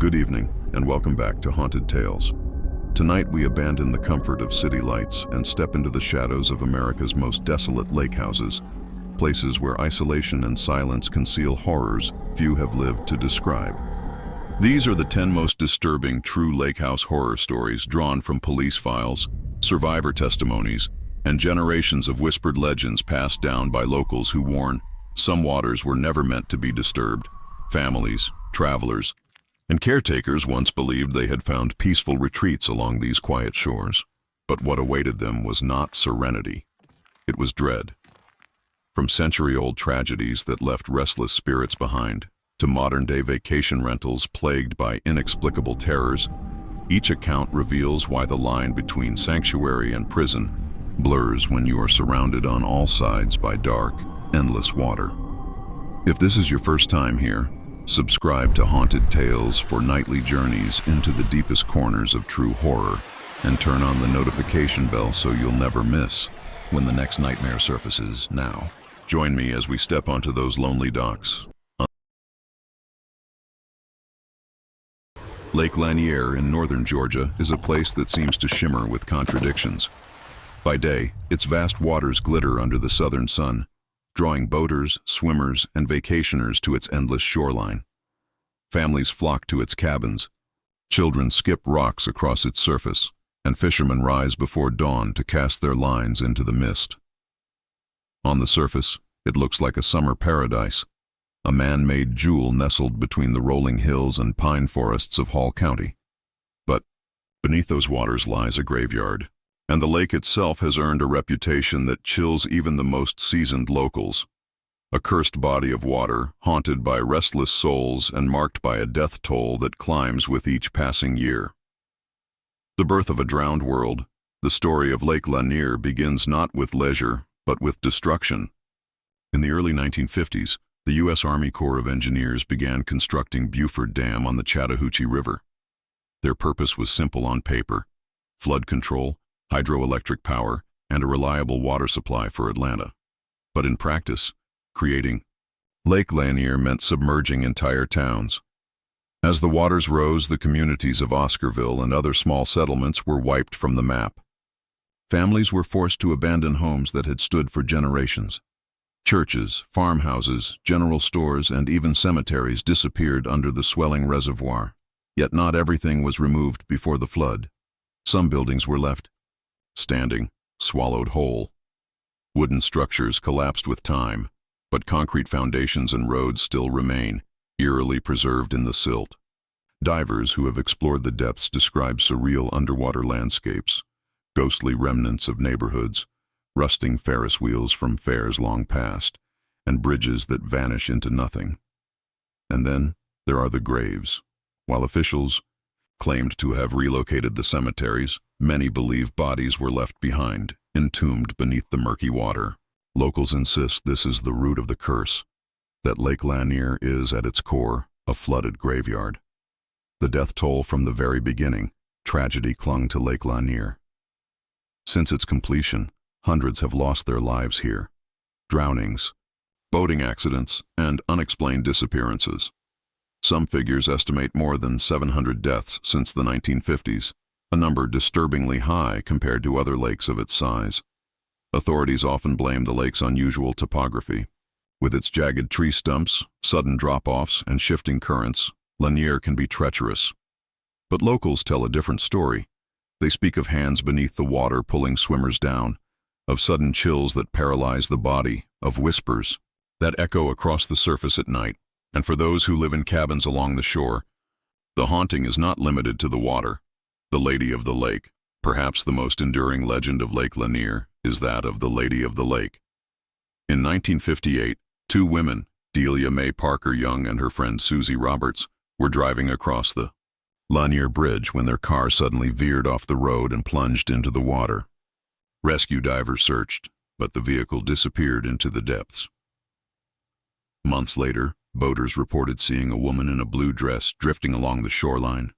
Good evening, and welcome back to Haunted Tales. Tonight we abandon the comfort of city lights and step into the shadows of America's most desolate lake houses, places where isolation and silence conceal horrors few have lived to describe. These are the 10 most disturbing true lake house horror stories drawn from police files, survivor testimonies, and generations of whispered legends passed down by locals who warn some waters were never meant to be disturbed. Families, travelers, and caretakers once believed they had found peaceful retreats along these quiet shores. But what awaited them was not serenity. It was dread. From century-old tragedies that left restless spirits behind, to modern-day vacation rentals plagued by inexplicable terrors, each account reveals why the line between sanctuary and prison blurs when you are surrounded on all sides by dark, endless water. If this is your first time here, subscribe to Haunted Tales for nightly journeys into the deepest corners of true horror, and turn on the notification bell so you'll never miss when the next nightmare surfaces. Now, join me as we step onto those lonely docks. Lake Lanier in northern Georgia is a place that seems to shimmer with contradictions. By day, its vast waters glitter under the southern sun, drawing boaters, swimmers, and vacationers to its endless shoreline. Families flock to its cabins. Children skip rocks across its surface, and fishermen rise before dawn to cast their lines into the mist. On the surface, it looks like a summer paradise, a man-made jewel nestled between the rolling hills and pine forests of Hall County. But beneath those waters lies a graveyard, and the lake itself has earned a reputation that chills even the most seasoned locals. A cursed body of water, haunted by restless souls and marked by a death toll that climbs with each passing year. The birth of a drowned world, the story of Lake Lanier begins not with leisure, but with destruction. In the early 1950s, the U.S. Army Corps of Engineers began constructing Buford Dam on the Chattahoochee River. Their purpose was simple on paper: flood control, hydroelectric power, and a reliable water supply for Atlanta. But in practice, creating Lake Lanier meant submerging entire towns. As the waters rose, the communities of Oscarville and other small settlements were wiped from the map. Families were forced to abandon homes that had stood for generations. Churches, farmhouses, general stores, and even cemeteries disappeared under the swelling reservoir. Yet not everything was removed before the flood. Some buildings were left standing, swallowed whole. Wooden structures collapsed with time, but concrete foundations and roads still remain, eerily preserved in the silt. Divers who have explored the depths describe surreal underwater landscapes, ghostly remnants of neighborhoods, rusting Ferris wheels from fairs long past, and bridges that vanish into nothing. And then there are the graves. While officials claimed to have relocated the cemeteries, many believe bodies were left behind, entombed beneath the murky water. Locals insist this is the root of the curse, that Lake Lanier is, at its core, a flooded graveyard. The death toll from the very beginning, tragedy clung to Lake Lanier. Since its completion, hundreds have lost their lives here. Drownings, boating accidents, and unexplained disappearances. Some figures estimate more than 700 deaths since the 1950s, a number disturbingly high compared to other lakes of its size. Authorities often blame the lake's unusual topography. With its jagged tree stumps, sudden drop-offs, and shifting currents, Lanier can be treacherous. But locals tell a different story. They speak of hands beneath the water pulling swimmers down, of sudden chills that paralyze the body, of whispers that echo across the surface at night. And for those who live in cabins along the shore, the haunting is not limited to the water. The Lady of the Lake, perhaps the most enduring legend of Lake Lanier, is that of the Lady of the Lake. In 1958, two women, Delia Mae Parker Young and her friend Susie Roberts, were driving across the Lanier Bridge when their car suddenly veered off the road and plunged into the water. Rescue divers searched, but the vehicle disappeared into the depths. Months later, boaters reported seeing a woman in a blue dress drifting along the shoreline.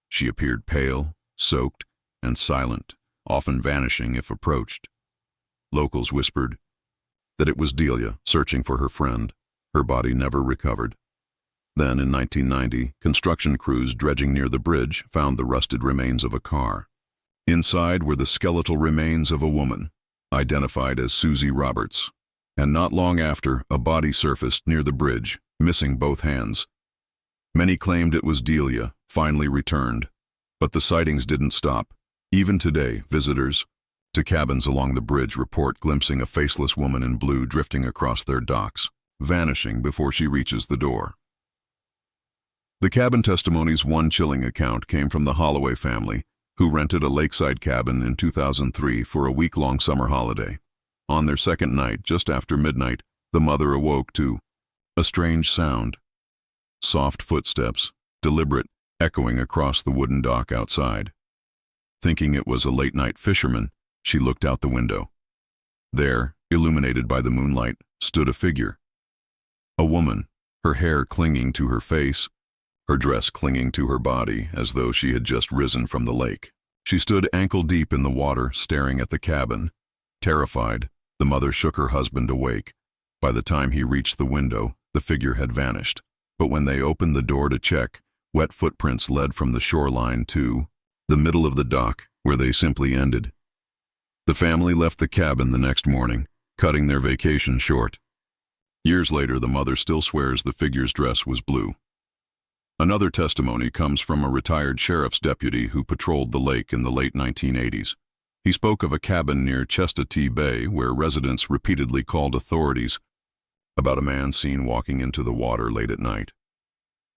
She appeared pale, soaked, and silent, often vanishing if approached. Locals whispered that it was Delia searching for her friend. Her body never recovered. Then, in 1990, construction crews dredging near the bridge found the rusted remains of a car. Inside were the skeletal remains of a woman, identified as Susie Roberts. And not long after, a body surfaced near the bridge, missing both hands. Many claimed it was Delia, finally returned. But the sightings didn't stop. Even today, visitors to cabins along the bridge report glimpsing a faceless woman in blue drifting across their docks, vanishing before she reaches the door. The cabin testimonies' one chilling account came from the Holloway family, who rented a lakeside cabin in 2003 for a week-long summer holiday. On their second night, just after midnight, the mother awoke to a strange sound. Soft footsteps, deliberate, echoing across the wooden dock outside. Thinking it was a late-night fisherman, she looked out the window. There, illuminated by the moonlight, stood a figure. A woman, her hair clinging to her face, her dress clinging to her body as though she had just risen from the lake. She stood ankle-deep in the water, staring at the cabin. Terrified, the mother shook her husband awake. By the time he reached the window, the figure had vanished. But when they opened the door to check, wet footprints led from the shoreline to the middle of the dock, where they simply ended. The family left the cabin the next morning, cutting their vacation short. Years later, the mother still swears the figure's dress was blue. Another testimony comes from a retired sheriff's deputy who patrolled the lake in the late 1980s. He spoke of a cabin near Chestatee Bay where residents repeatedly called authorities about a man seen walking into the water late at night.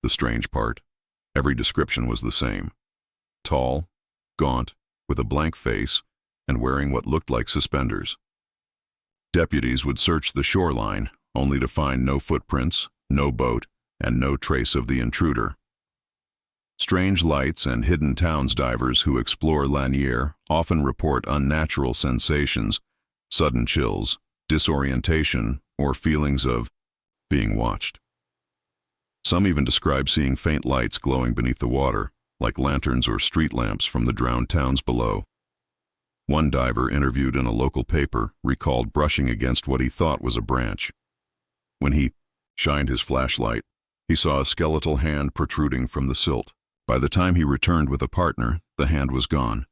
The strange part, every description was the same. Tall, gaunt, with a blank face, and wearing what looked like suspenders. Deputies would search the shoreline, only to find no footprints, no boat, and no trace of the intruder. Strange lights and hidden towns divers who explore Lanier often report unnatural sensations, sudden chills, disorientation, or feelings of being watched. Some even describe seeing faint lights glowing beneath the water, like lanterns or street lamps from the drowned towns below. One diver interviewed in a local paper recalled brushing against what he thought was a branch. When he shined his flashlight, he saw a skeletal hand protruding from the silt. By the time he returned with a partner, the hand was gone.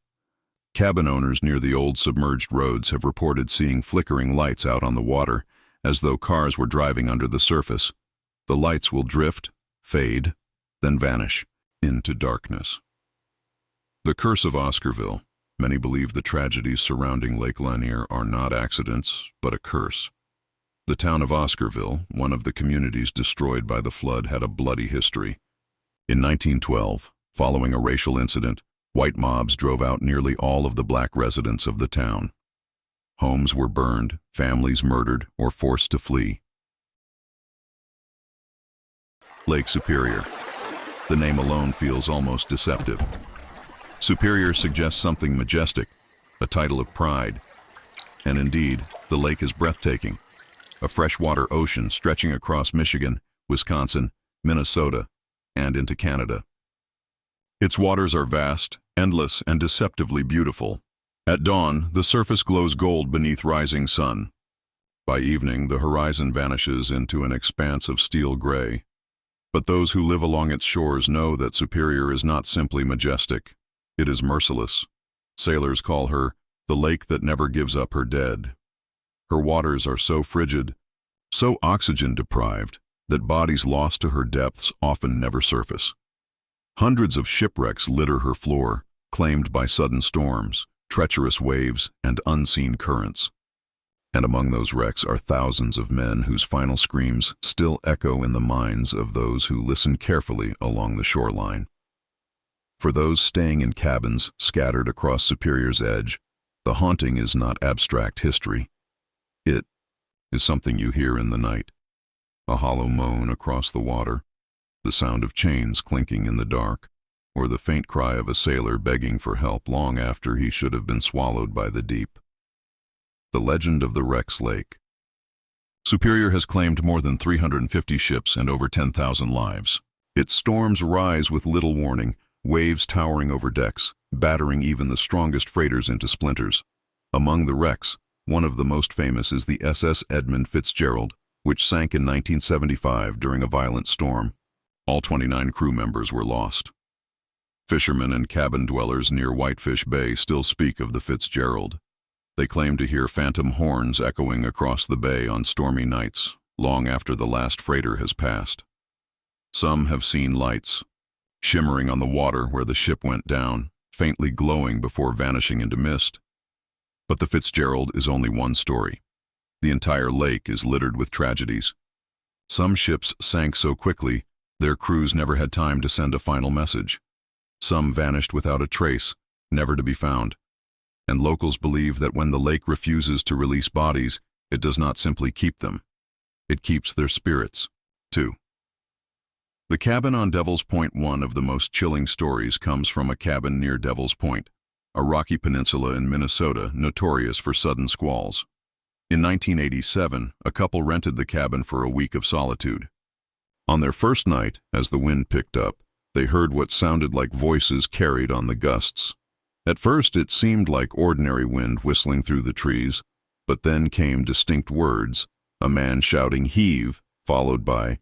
Cabin owners near the old submerged roads have reported seeing flickering lights out on the water, as though cars were driving under the surface. The lights will drift, fade, then vanish into darkness. The curse of Oscarville. Many believe the tragedies surrounding Lake Lanier are not accidents, but a curse. The town of Oscarville, one of the communities destroyed by the flood, had a bloody history. In 1912, following a racial incident, white mobs drove out nearly all of the black residents of the town. Homes were burned, families murdered, or forced to flee. Lake Superior. The name alone feels almost deceptive. Superior suggests something majestic, a title of pride. And indeed, the lake is breathtaking. A freshwater ocean stretching across Michigan, Wisconsin, Minnesota, and into Canada. Its waters are vast, endless, and deceptively beautiful. At dawn, the surface glows gold beneath rising sun. By evening, the horizon vanishes into an expanse of steel gray. But those who live along its shores know that Superior is not simply majestic. It is merciless. Sailors call her the lake that never gives up her dead. Her waters are so frigid, so oxygen-deprived, that bodies lost to her depths often never surface. Hundreds of shipwrecks litter her floor, claimed by sudden storms, treacherous waves, and unseen currents. And among those wrecks are thousands of men whose final screams still echo in the minds of those who listen carefully along the shoreline. For those staying in cabins scattered across Superior's edge, the haunting is not abstract history. It is something you hear in the night. A hollow moan across the water, the sound of chains clinking in the dark, or the faint cry of a sailor begging for help long after he should have been swallowed by the deep. The legend of the Rex Lake. Superior has claimed more than 350 ships and over 10,000 lives. Its storms rise with little warning, waves towering over decks, battering even the strongest freighters into splinters. Among the wrecks, one of the most famous is the SS Edmund Fitzgerald, which sank in 1975 during a violent storm. All 29 crew members were lost. Fishermen and cabin dwellers near Whitefish Bay still speak of the Fitzgerald. They claim to hear phantom horns echoing across the bay on stormy nights, long after the last freighter has passed. Some have seen lights, shimmering on the water where the ship went down, faintly glowing before vanishing into mist. But the Fitzgerald is only one story. The entire lake is littered with tragedies. Some ships sank so quickly, their crews never had time to send a final message. Some vanished without a trace, never to be found. And locals believe that when the lake refuses to release bodies, it does not simply keep them. It keeps their spirits, too. The cabin on Devil's Point, one of the most chilling stories, comes from a cabin near Devil's Point, a rocky peninsula in Minnesota notorious for sudden squalls. In 1987, a couple rented the cabin for a week of solitude. On their first night, as the wind picked up, they heard what sounded like voices carried on the gusts. At first, it seemed like ordinary wind whistling through the trees, but then came distinct words, a man shouting "heave," followed by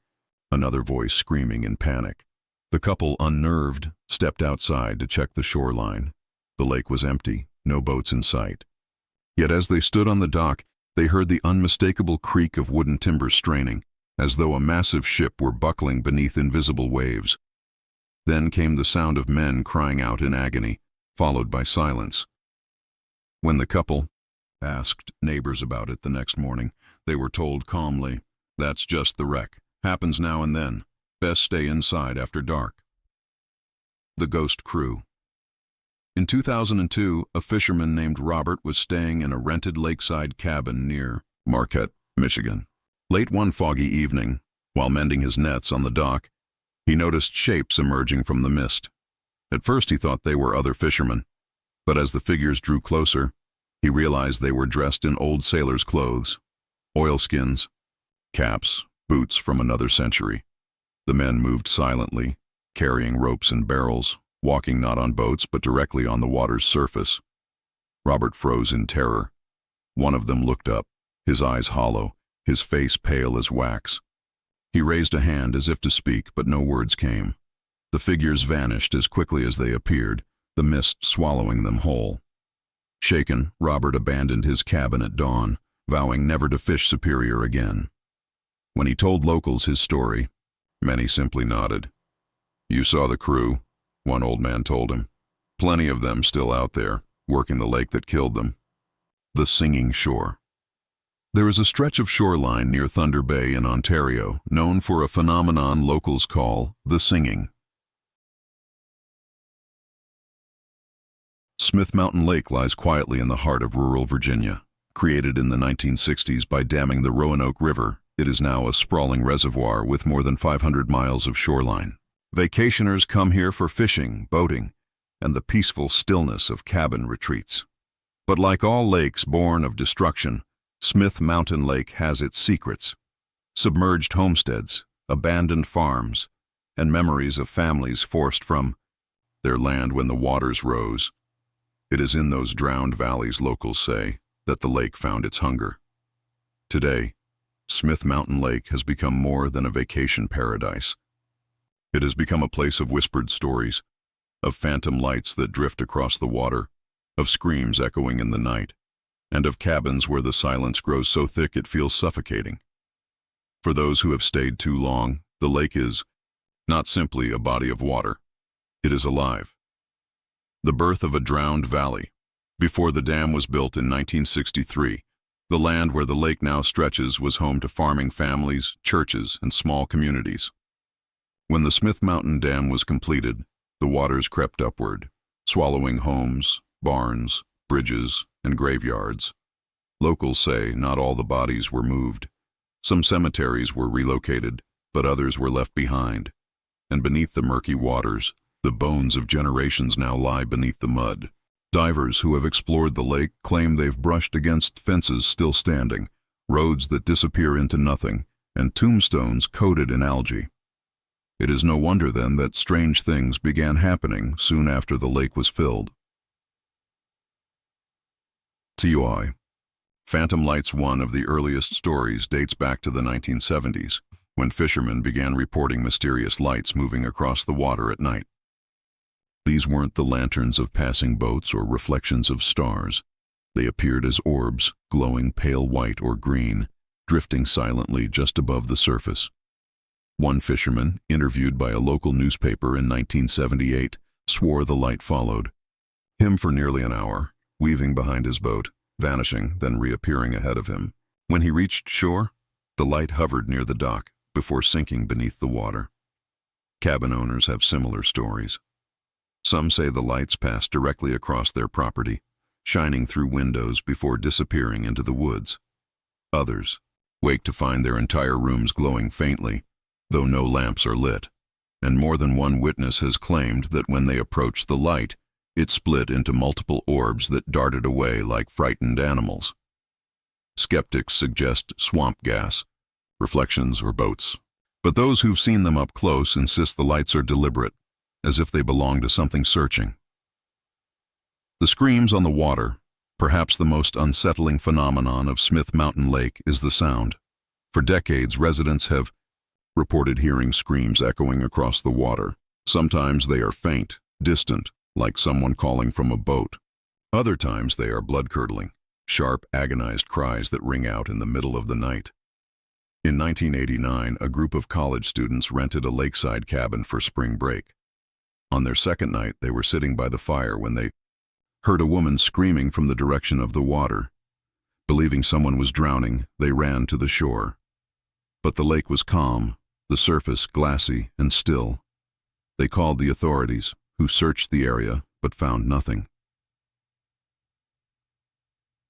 another voice screaming in panic. The couple, unnerved, stepped outside to check the shoreline. The lake was empty, no boats in sight. Yet as they stood on the dock, they heard the unmistakable creak of wooden timbers straining, as though a massive ship were buckling beneath invisible waves. Then came the sound of men crying out in agony, followed by silence. When the couple asked neighbors about it the next morning, they were told calmly, "That's just the wreck. Happens now and then. Best stay inside after dark." The ghost crew. In 2002, a fisherman named Robert was staying in a rented lakeside cabin near Marquette, Michigan. Late one foggy evening, while mending his nets on the dock, he noticed shapes emerging from the mist. At first he thought they were other fishermen, but as the figures drew closer, he realized they were dressed in old sailors' clothes, oilskins, caps, boots from another century. The men moved silently, carrying ropes and barrels, walking not on boats but directly on the water's surface. Robert froze in terror. One of them looked up, his eyes hollow, his face pale as wax. He raised a hand as if to speak, but no words came. The figures vanished as quickly as they appeared, the mist swallowing them whole. Shaken, Robert abandoned his cabin at dawn, vowing never to fish Superior again. When he told locals his story, many simply nodded. "You saw the crew," one old man told him. "Plenty of them still out there, working the lake that killed them." The Singing Shore. There is a stretch of shoreline near Thunder Bay in Ontario, known for a phenomenon locals call the singing. Smith Mountain Lake lies quietly in the heart of rural Virginia. Created in the 1960s by damming the Roanoke River, it is now a sprawling reservoir with more than 500 miles of shoreline. Vacationers come here for fishing, boating, and the peaceful stillness of cabin retreats. But like all lakes born of destruction, Smith Mountain Lake has its secrets. Submerged homesteads, abandoned farms, and memories of families forced from their land when the waters rose. It is in those drowned valleys, locals say, that the lake found its hunger. Today, Smith Mountain Lake has become more than a vacation paradise. It has become a place of whispered stories, of phantom lights that drift across the water, of screams echoing in the night, and of cabins where the silence grows so thick it feels suffocating. For those who have stayed too long, the lake is not simply a body of water. It is alive. The birth of a drowned valley. Before the dam was built in 1963, the land where the lake now stretches was home to farming families, churches, and small communities. When the Smith Mountain Dam was completed, the waters crept upward, swallowing homes, barns, bridges, and graveyards. Locals say not all the bodies were moved. Some cemeteries were relocated, but others were left behind. And beneath the murky waters, the bones of generations now lie beneath the mud. Divers who have explored the lake claim they've brushed against fences still standing, roads that disappear into nothing, and tombstones coated in algae. It is no wonder then that strange things began happening soon after the lake was filled. TUI. Phantom Lights, one of the earliest stories, dates back to the 1970s. when fishermen began reporting mysterious lights moving across the water at night. These weren't the lanterns of passing boats or reflections of stars. They appeared as orbs, glowing pale white or green, drifting silently just above the surface. One fisherman, interviewed by a local newspaper in 1978, swore the light followed him for nearly an hour, weaving behind his boat, vanishing, then reappearing ahead of him. When he reached shore, the light hovered near the dock before sinking beneath the water. Cabin owners have similar stories. Some say the lights passed directly across their property, shining through windows before disappearing into the woods. Others wake to find their entire rooms glowing faintly, though no lamps are lit, and more than one witness has claimed that when they approached the light, it split into multiple orbs that darted away like frightened animals. Skeptics suggest swamp gas, reflections, or boats, but those who've seen them up close insist the lights are deliberate, as if they belong to something searching. The screams on the water, perhaps the most unsettling phenomenon of Smith Mountain Lake, is the sound. For decades, residents have reported hearing screams echoing across the water. Sometimes they are faint, distant, like someone calling from a boat. Other times they are blood-curdling, sharp, agonized cries that ring out in the middle of the night. In 1989, a group of college students rented a lakeside cabin for spring break. On their second night, they were sitting by the fire when they heard a woman screaming from the direction of the water. Believing someone was drowning, they ran to the shore. But the lake was calm, the surface glassy and still. They called the authorities, who searched the area but found nothing.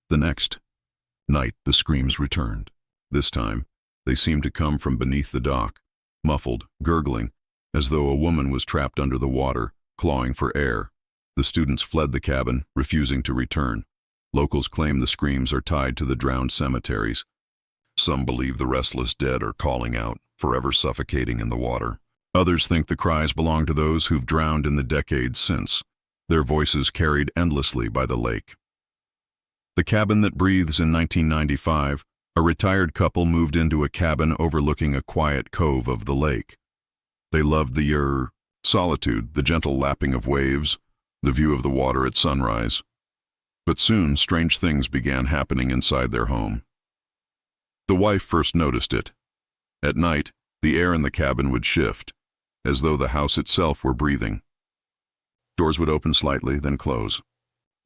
The next night, the screams returned. This time, they seemed to come from beneath the dock, muffled, gurgling, as though a woman was trapped under the water, clawing for air. The students fled the cabin, refusing to return. Locals claim the screams are tied to the drowned cemeteries. Some believe the restless dead are calling out, forever suffocating in the water. Others think the cries belong to those who've drowned in the decades since, their voices carried endlessly by the lake. The Cabin That Breathes in 1995, a retired couple moved into a cabin overlooking a quiet cove of the lake. They loved the solitude, the gentle lapping of waves, the view of the water at sunrise. But soon, strange things began happening inside their home. The wife first noticed it. At night, the air in the cabin would shift, as though the house itself were breathing. Doors would open slightly, then close.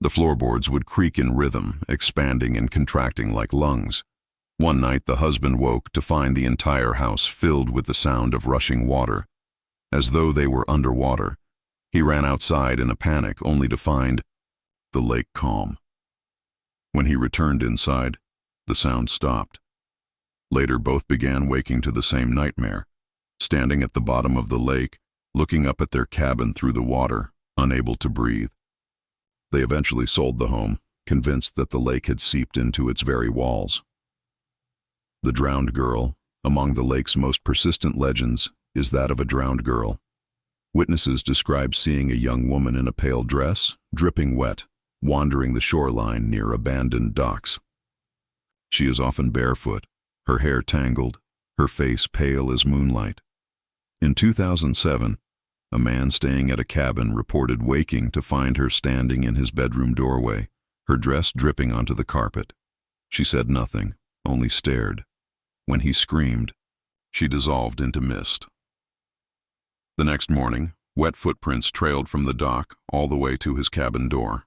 The floorboards would creak in rhythm, expanding and contracting like lungs. One night, the husband woke to find the entire house filled with the sound of rushing water, as though they were underwater. He ran outside in a panic, only to find the lake calm. When he returned inside, the sound stopped. Later, both began waking to the same nightmare, standing at the bottom of the lake, looking up at their cabin through the water, unable to breathe. They eventually sold the home, convinced that the lake had seeped into its very walls. The drowned girl, among the lake's most persistent legends, is that of a drowned girl. Witnesses describe seeing a young woman in a pale dress, dripping wet, wandering the shoreline near abandoned docks. She is often barefoot, her hair tangled, her face pale as moonlight. In 2007, a man staying at a cabin reported waking to find her standing in his bedroom doorway, her dress dripping onto the carpet. She said nothing, only stared. When he screamed, she dissolved into mist. The next morning, wet footprints trailed from the dock all the way to his cabin door.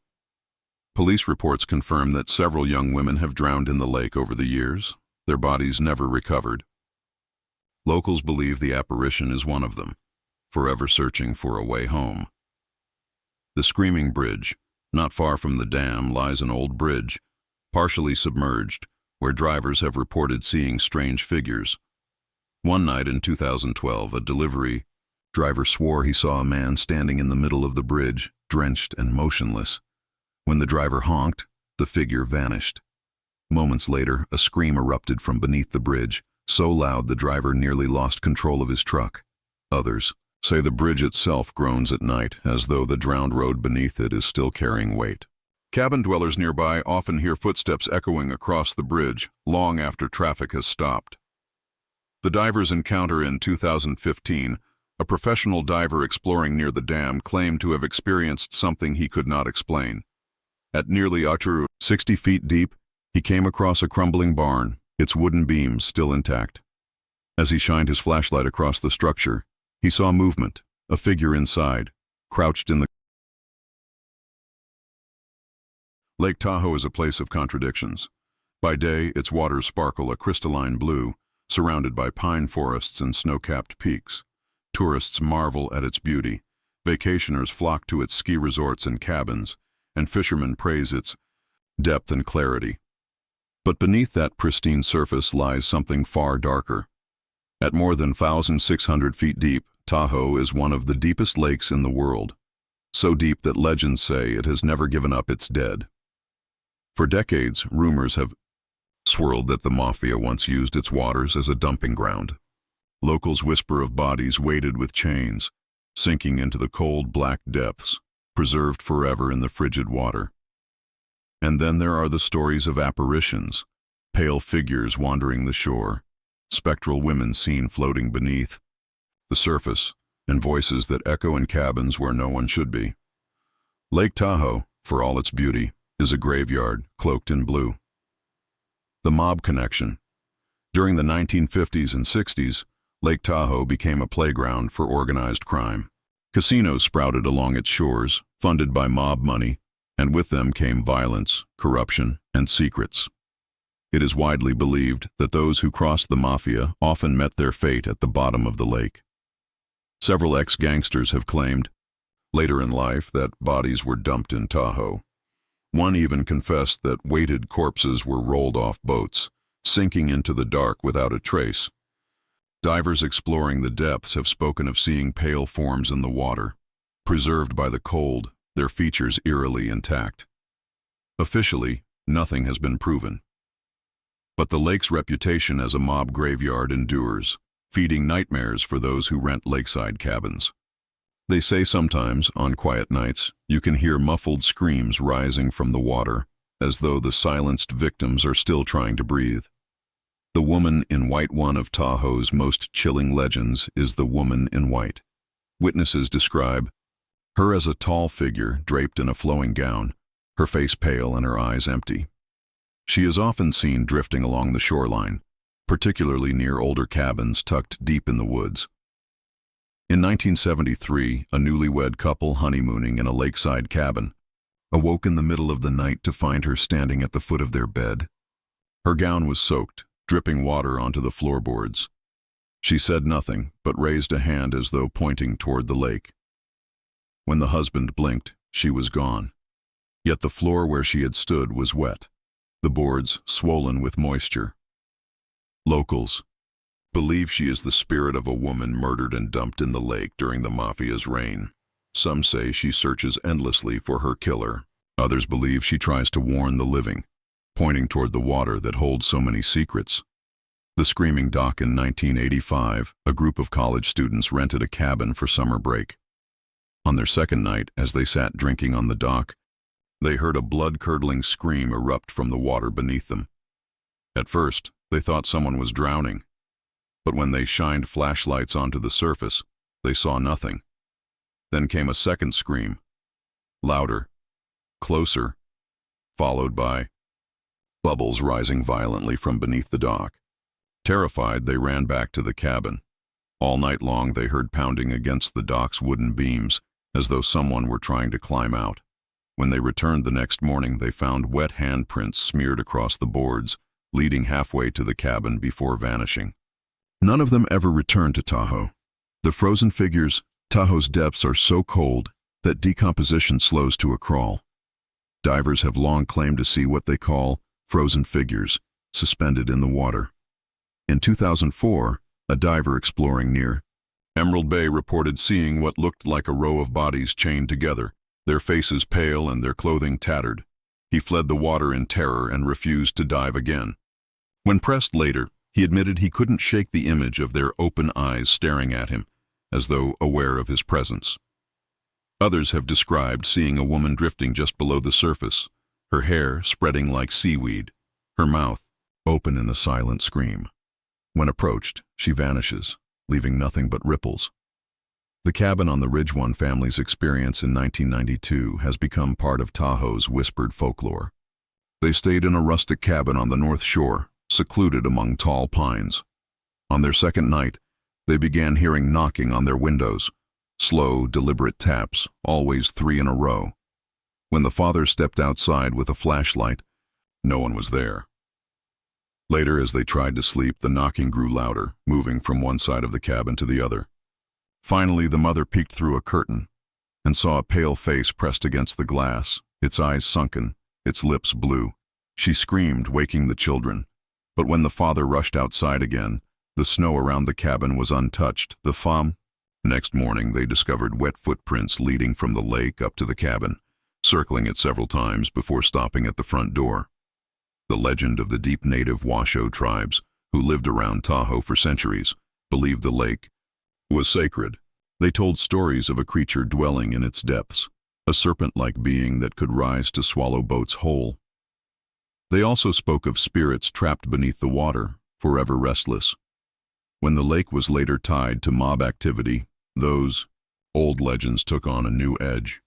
Police reports confirm that several young women have drowned in the lake over the years, their bodies never recovered. Locals believe the apparition is one of them, forever searching for a way home. The Screaming Bridge, not far from the dam, lies an old bridge, partially submerged, where drivers have reported seeing strange figures. One night in 2012, a delivery driver swore he saw a man standing in the middle of the bridge, drenched and motionless. When the driver honked, the figure vanished. Moments later, a scream erupted from beneath the bridge, so loud the driver nearly lost control of his truck. Others say the bridge itself groans at night, as though the drowned road beneath it is still carrying weight. Cabin dwellers nearby often hear footsteps echoing across the bridge long after traffic has stopped. The diver's encounter in 2015, a professional diver exploring near the dam claimed to have experienced something he could not explain. At nearly 60 feet deep, he came across a crumbling barn, its wooden beams still intact. As he shined his flashlight across the structure, he saw movement, a figure inside, crouched in the... Lake Tahoe is a place of contradictions. By day, its waters sparkle a crystalline blue, surrounded by pine forests and snow-capped peaks. Tourists marvel at its beauty, vacationers flock to its ski resorts and cabins, and fishermen praise its depth and clarity. But beneath that pristine surface lies something far darker. At more than 1,600 feet deep, Tahoe is one of the deepest lakes in the world, so deep that legends say it has never given up its dead. For decades, rumors have swirled that the mafia once used its waters as a dumping ground. Locals whisper of bodies weighted with chains, sinking into the cold black depths, preserved forever in the frigid water. And then there are the stories of apparitions, pale figures wandering the shore, spectral women seen floating beneath the surface, and voices that echo in cabins where no one should be. Lake Tahoe, for all its beauty, is a graveyard cloaked in blue. The mob connection. During the 1950s and 60s, Lake Tahoe became a playground for organized crime. Casinos sprouted along its shores, funded by mob money, and with them came violence, corruption, and secrets. It is widely believed that those who crossed the mafia often met their fate at the bottom of the lake. Several ex-gangsters have claimed, later in life, that bodies were dumped in Tahoe. One even confessed that weighted corpses were rolled off boats, sinking into the dark without a trace. Divers exploring the depths have spoken of seeing pale forms in the water, preserved by the cold, their features eerily intact. Officially, nothing has been proven. But the lake's reputation as a mob graveyard endures, feeding nightmares for those who rent lakeside cabins. They say sometimes, on quiet nights, you can hear muffled screams rising from the water, as though the silenced victims are still trying to breathe. The woman in white, one of Tahoe's most chilling legends, is the woman in white. Witnesses describe her as a tall figure draped in a flowing gown, her face pale and her eyes empty. She is often seen drifting along the shoreline, particularly near older cabins tucked deep in the woods. In 1973, a newlywed couple honeymooning in a lakeside cabin awoke in the middle of the night to find her standing at the foot of their bed. Her gown was soaked, dripping water onto the floorboards. She said nothing, but raised a hand as though pointing toward the lake. When the husband blinked, she was gone. Yet the floor where she had stood was wet, the boards swollen with moisture. Locals believe she is the spirit of a woman murdered and dumped in the lake during the mafia's reign. Some say she searches endlessly for her killer. Others believe she tries to warn the living, pointing toward the water that holds so many secrets. The Screaming Dock. In 1985, a group of college students rented a cabin for summer break. On their second night, as they sat drinking on the dock, they heard a blood-curdling scream erupt from the water beneath them. At first, they thought someone was drowning, but when they shined flashlights onto the surface, they saw nothing. Then came a second scream, louder, closer, followed by bubbles rising violently from beneath the dock. Terrified, they ran back to the cabin. All night long, they heard pounding against the dock's wooden beams, as though someone were trying to climb out. When they returned the next morning, they found wet handprints smeared across the boards, leading halfway to the cabin before vanishing. None of them ever returned to Tahoe. The frozen figures, Tahoe's depths are so cold that decomposition slows to a crawl. Divers have long claimed to see what they call frozen figures, suspended in the water. In 2004, a diver exploring near Emerald Bay reported seeing what looked like a row of bodies chained together, their faces pale and their clothing tattered. He fled the water in terror and refused to dive again. When pressed later, he admitted he couldn't shake the image of their open eyes staring at him, as though aware of his presence. Others have described seeing a woman drifting just below the surface, her hair spreading like seaweed, her mouth open in a silent scream. When approached, she vanishes, leaving nothing but ripples. The cabin on the Ridge One family's experience in 1992 has become part of Tahoe's whispered folklore. They stayed in a rustic cabin on the North Shore, secluded among tall pines. On their second night, they began hearing knocking on their windows, slow, deliberate taps, always 3 in a row. When the father stepped outside with a flashlight, no one was there. Later, as they tried to sleep, the knocking grew louder, moving from one side of the cabin to the other. Finally, the mother peeked through a curtain and saw a pale face pressed against the glass, its eyes sunken, its lips blue. She screamed, waking the children. But when the father rushed outside again, the snow around the cabin was untouched. Next morning, they discovered wet footprints leading from the lake up to the cabin, circling it several times before stopping at the front door. The legend of the deep native Washoe tribes, who lived around Tahoe for centuries, believed the lake was sacred. They told stories of a creature dwelling in its depths, a serpent-like being that could rise to swallow boats whole. They also spoke of spirits trapped beneath the water, forever restless. When the lake was later tied to mob activity, those old legends took on a new edge.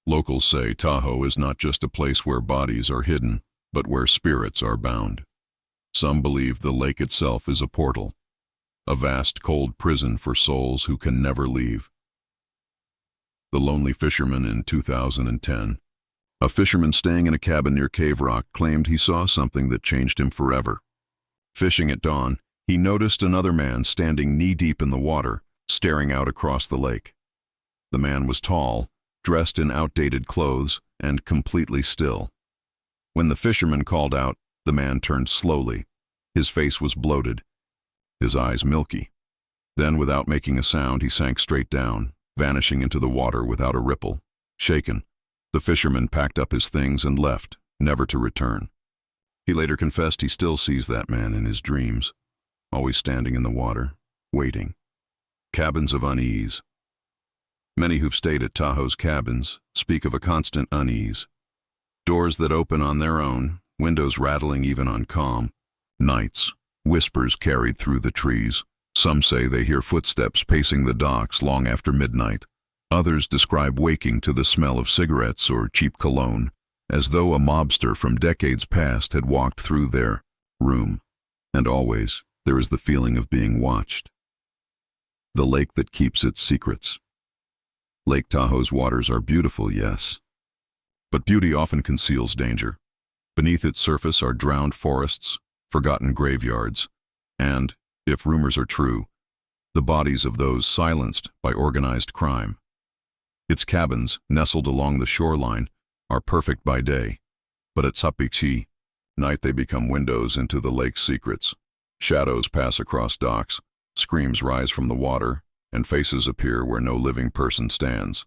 Locals say Tahoe is not just a place where bodies are hidden, but where spirits are bound. Some believe the lake itself is a portal, a vast cold prison for souls who can never leave. The Lonely Fisherman in 2010. A fisherman staying in a cabin near Cave Rock claimed he saw something that changed him forever. Fishing at dawn, he noticed another man standing knee-deep in the water, staring out across the lake. The man was tall, dressed in outdated clothes, and completely still. When the fisherman called out, the man turned slowly. His face was bloated, his eyes milky. Then, without making a sound, he sank straight down, vanishing into the water without a ripple. Shaken, the fisherman packed up his things and left, never to return. He later confessed he still sees that man in his dreams, always standing in the water, waiting. Cabins of unease. Many who've stayed at Tahoe's cabins speak of a constant unease. Doors that open on their own, windows rattling even on calm nights, whispers carried through the trees. Some say they hear footsteps pacing the docks long after midnight. Others describe waking to the smell of cigarettes or cheap cologne, as though a mobster from decades past had walked through their room. And always, there is the feeling of being watched. The lake that keeps its secrets. Lake Tahoe's waters are beautiful, yes. But beauty often conceals danger. Beneath its surface are drowned forests, forgotten graveyards, and, if rumors are true, the bodies of those silenced by organized crime. Its cabins, nestled along the shoreline, are perfect by day, but at Sapikchi, night they become windows into the lake's secrets. Shadows pass across docks, screams rise from the water, and faces appear where no living person stands.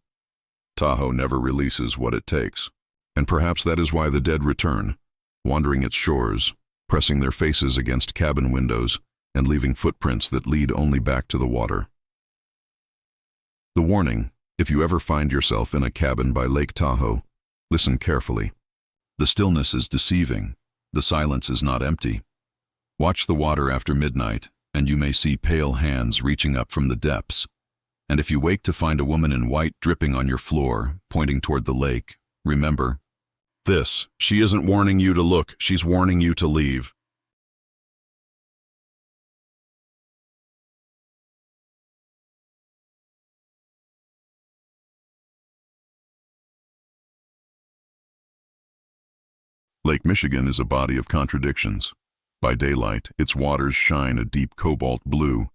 Tahoe never releases what it takes, and perhaps that is why the dead return, wandering its shores, pressing their faces against cabin windows, and leaving footprints that lead only back to the water. The warning: if you ever find yourself in a cabin by Lake Tahoe, listen carefully. The stillness is deceiving. The silence is not empty. Watch the water after midnight, and you may see pale hands reaching up from the depths. And if you wake to find a woman in white dripping on your floor, pointing toward the lake, remember this: she isn't warning you to look, she's warning you to leave. Lake Michigan is a body of contradictions. By daylight, its waters shine a deep cobalt blue,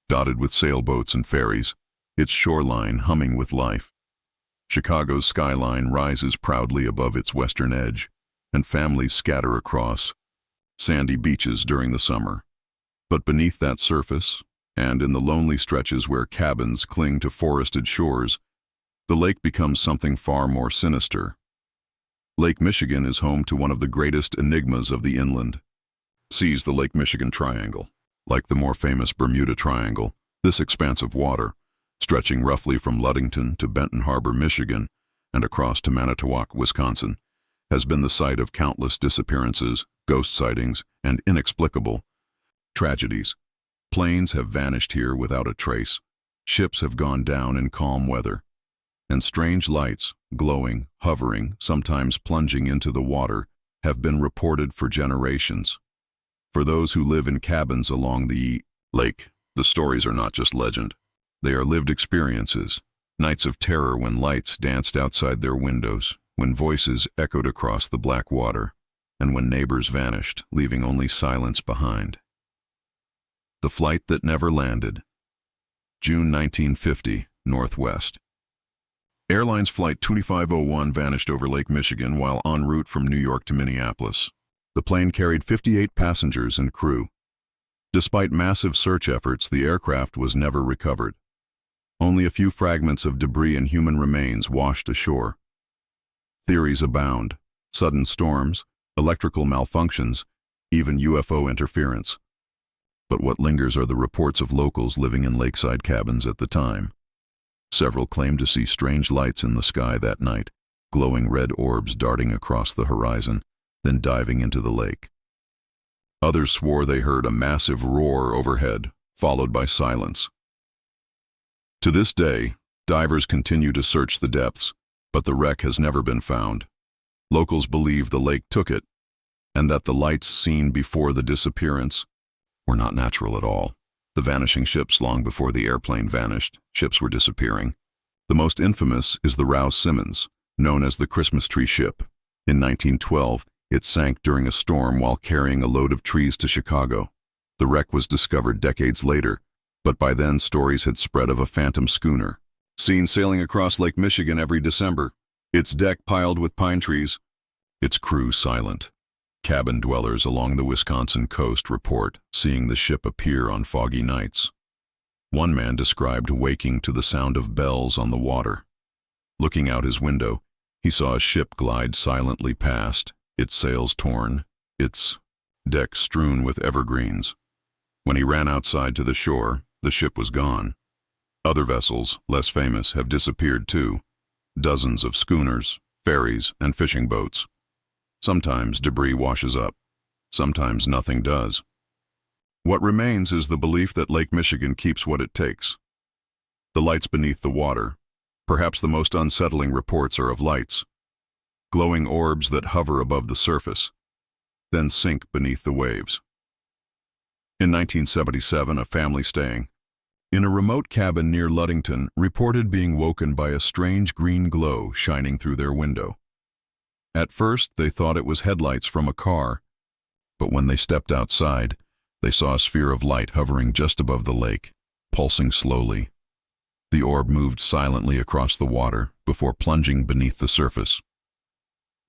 dotted with sailboats and ferries, its shoreline humming with life. Chicago's skyline rises proudly above its western edge, and families scatter across sandy beaches during the summer. But beneath that surface, and in the lonely stretches where cabins cling to forested shores, the lake becomes something far more sinister. Lake Michigan is home to one of the greatest enigmas of the inland. Seize the Lake Michigan Triangle. Like the more famous Bermuda Triangle, this expanse of water, stretching roughly from Ludington to Benton Harbor, Michigan, and across to Manitowoc, Wisconsin, has been the site of countless disappearances, ghost sightings, and inexplicable tragedies. Planes have vanished here without a trace. Ships have gone down in calm weather. And strange lights, glowing, hovering, sometimes plunging into the water, have been reported for generations. For those who live in cabins along the lake, the stories are not just legend. They are lived experiences, nights of terror when lights danced outside their windows, when voices echoed across the black water, and when neighbors vanished, leaving only silence behind. The Flight That Never Landed. June 1950, Northwest. Airlines Flight 2501 vanished over Lake Michigan while en route from New York to Minneapolis. The plane carried 58 passengers and crew. Despite massive search efforts, the aircraft was never recovered. Only a few fragments of debris and human remains washed ashore. Theories abound: sudden storms, electrical malfunctions, even UFO interference. But what lingers are the reports of locals living in lakeside cabins at the time. Several claimed to see strange lights in the sky that night, glowing red orbs darting across the horizon, then diving into the lake. Others swore they heard a massive roar overhead, followed by silence. To this day, divers continue to search the depths, but the wreck has never been found. Locals believe the lake took it, and that the lights seen before the disappearance were not natural at all. The vanishing ships long before the airplane vanished, ships were disappearing. The most infamous is the Rouse Simmons, known as the Christmas tree ship. In 1912, it sank during a storm while carrying a load of trees to Chicago. The wreck was discovered decades later, but by then stories had spread of a phantom schooner, seen sailing across Lake Michigan every December, its deck piled with pine trees, its crew silent. Cabin dwellers along the Wisconsin coast report seeing the ship appear on foggy nights. One man described waking to the sound of bells on the water. Looking out his window, he saw a ship glide silently past, its sails torn, its deck strewn with evergreens. When he ran outside to the shore, the ship was gone. Other vessels, less famous, have disappeared too. Dozens of schooners, ferries, and fishing boats. Sometimes debris washes up. Sometimes nothing does. What remains is the belief that Lake Michigan keeps what it takes. The lights beneath the water. Perhaps the most unsettling reports are of lights, glowing orbs that hover above the surface, then sink beneath the waves. In 1977, a family staying in a remote cabin near Ludington reported being woken by a strange green glow shining through their window. At first, they thought it was headlights from a car, but when they stepped outside, they saw a sphere of light hovering just above the lake, pulsing slowly. The orb moved silently across the water before plunging beneath the surface.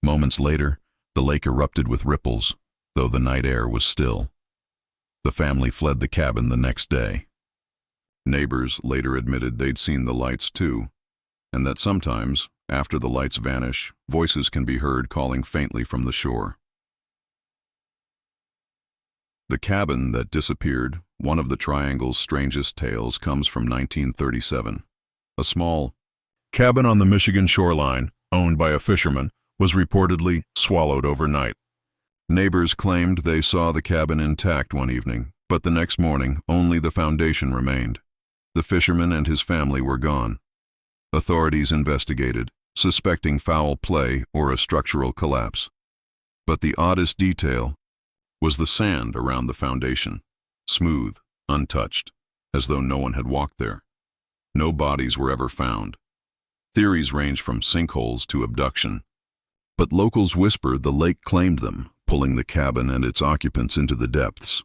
Moments later, the lake erupted with ripples, though the night air was still. The family fled the cabin the next day. Neighbors later admitted they'd seen the lights too, and that sometimes, after the lights vanish, voices can be heard calling faintly from the shore. The cabin that disappeared, one of the triangle's strangest tales, comes from 1937. A small cabin on the Michigan shoreline, owned by a fisherman, was reportedly swallowed overnight. Neighbors claimed they saw the cabin intact one evening, but the next morning only the foundation remained. The fisherman and his family were gone. Authorities investigated, suspecting foul play or a structural collapse. But the oddest detail was the sand around the foundation, smooth, untouched, as though no one had walked there. No bodies were ever found. Theories range from sinkholes to abduction. But locals whisper the lake claimed them, pulling the cabin and its occupants into the depths.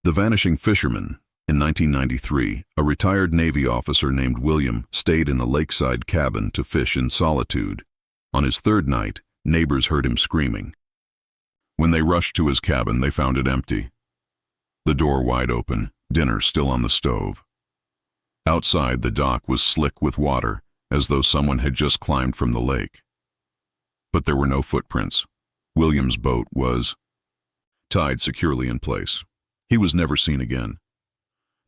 The vanishing fisherman. In 1993, a retired Navy officer named William stayed in a lakeside cabin to fish in solitude. On his third night, neighbors heard him screaming. When they rushed to his cabin, they found it empty. The door wide open, dinner still on the stove. Outside, the dock was slick with water, as though someone had just climbed from the lake. But there were no footprints. William's boat was tied securely in place. He was never seen again.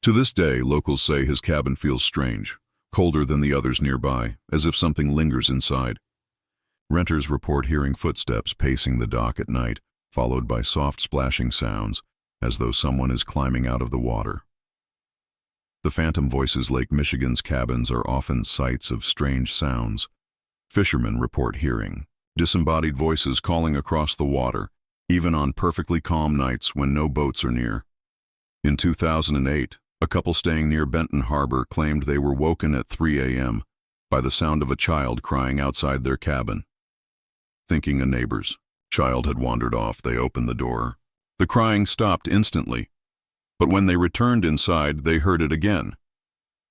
To this day, locals say his cabin feels strange, colder than the others nearby, as if something lingers inside. Renters report hearing footsteps pacing the dock at night, followed by soft splashing sounds, as though someone is climbing out of the water. The phantom voices Lake Michigan's cabins are often sites of strange sounds. Fishermen report hearing disembodied voices calling across the water, even on perfectly calm nights when no boats are near. In 2008, a couple staying near Benton Harbor claimed they were woken at 3 a.m. by the sound of a child crying outside their cabin. Thinking a neighbor's child had wandered off, they opened the door. The crying stopped instantly, but when they returned inside, they heard it again,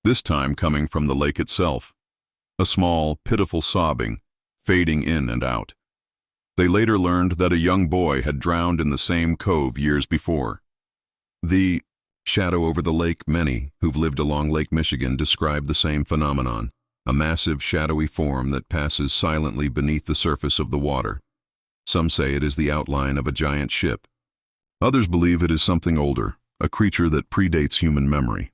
this time coming from the lake itself. A small, pitiful sobbing, fading in and out. They later learned that a young boy had drowned in the same cove years before. The shadow over the lake. Many who've lived along Lake Michigan describe the same phenomenon, a massive shadowy form that passes silently beneath the surface of the water. Some say it is the outline of a giant ship. Others believe it is something older, a creature that predates human memory.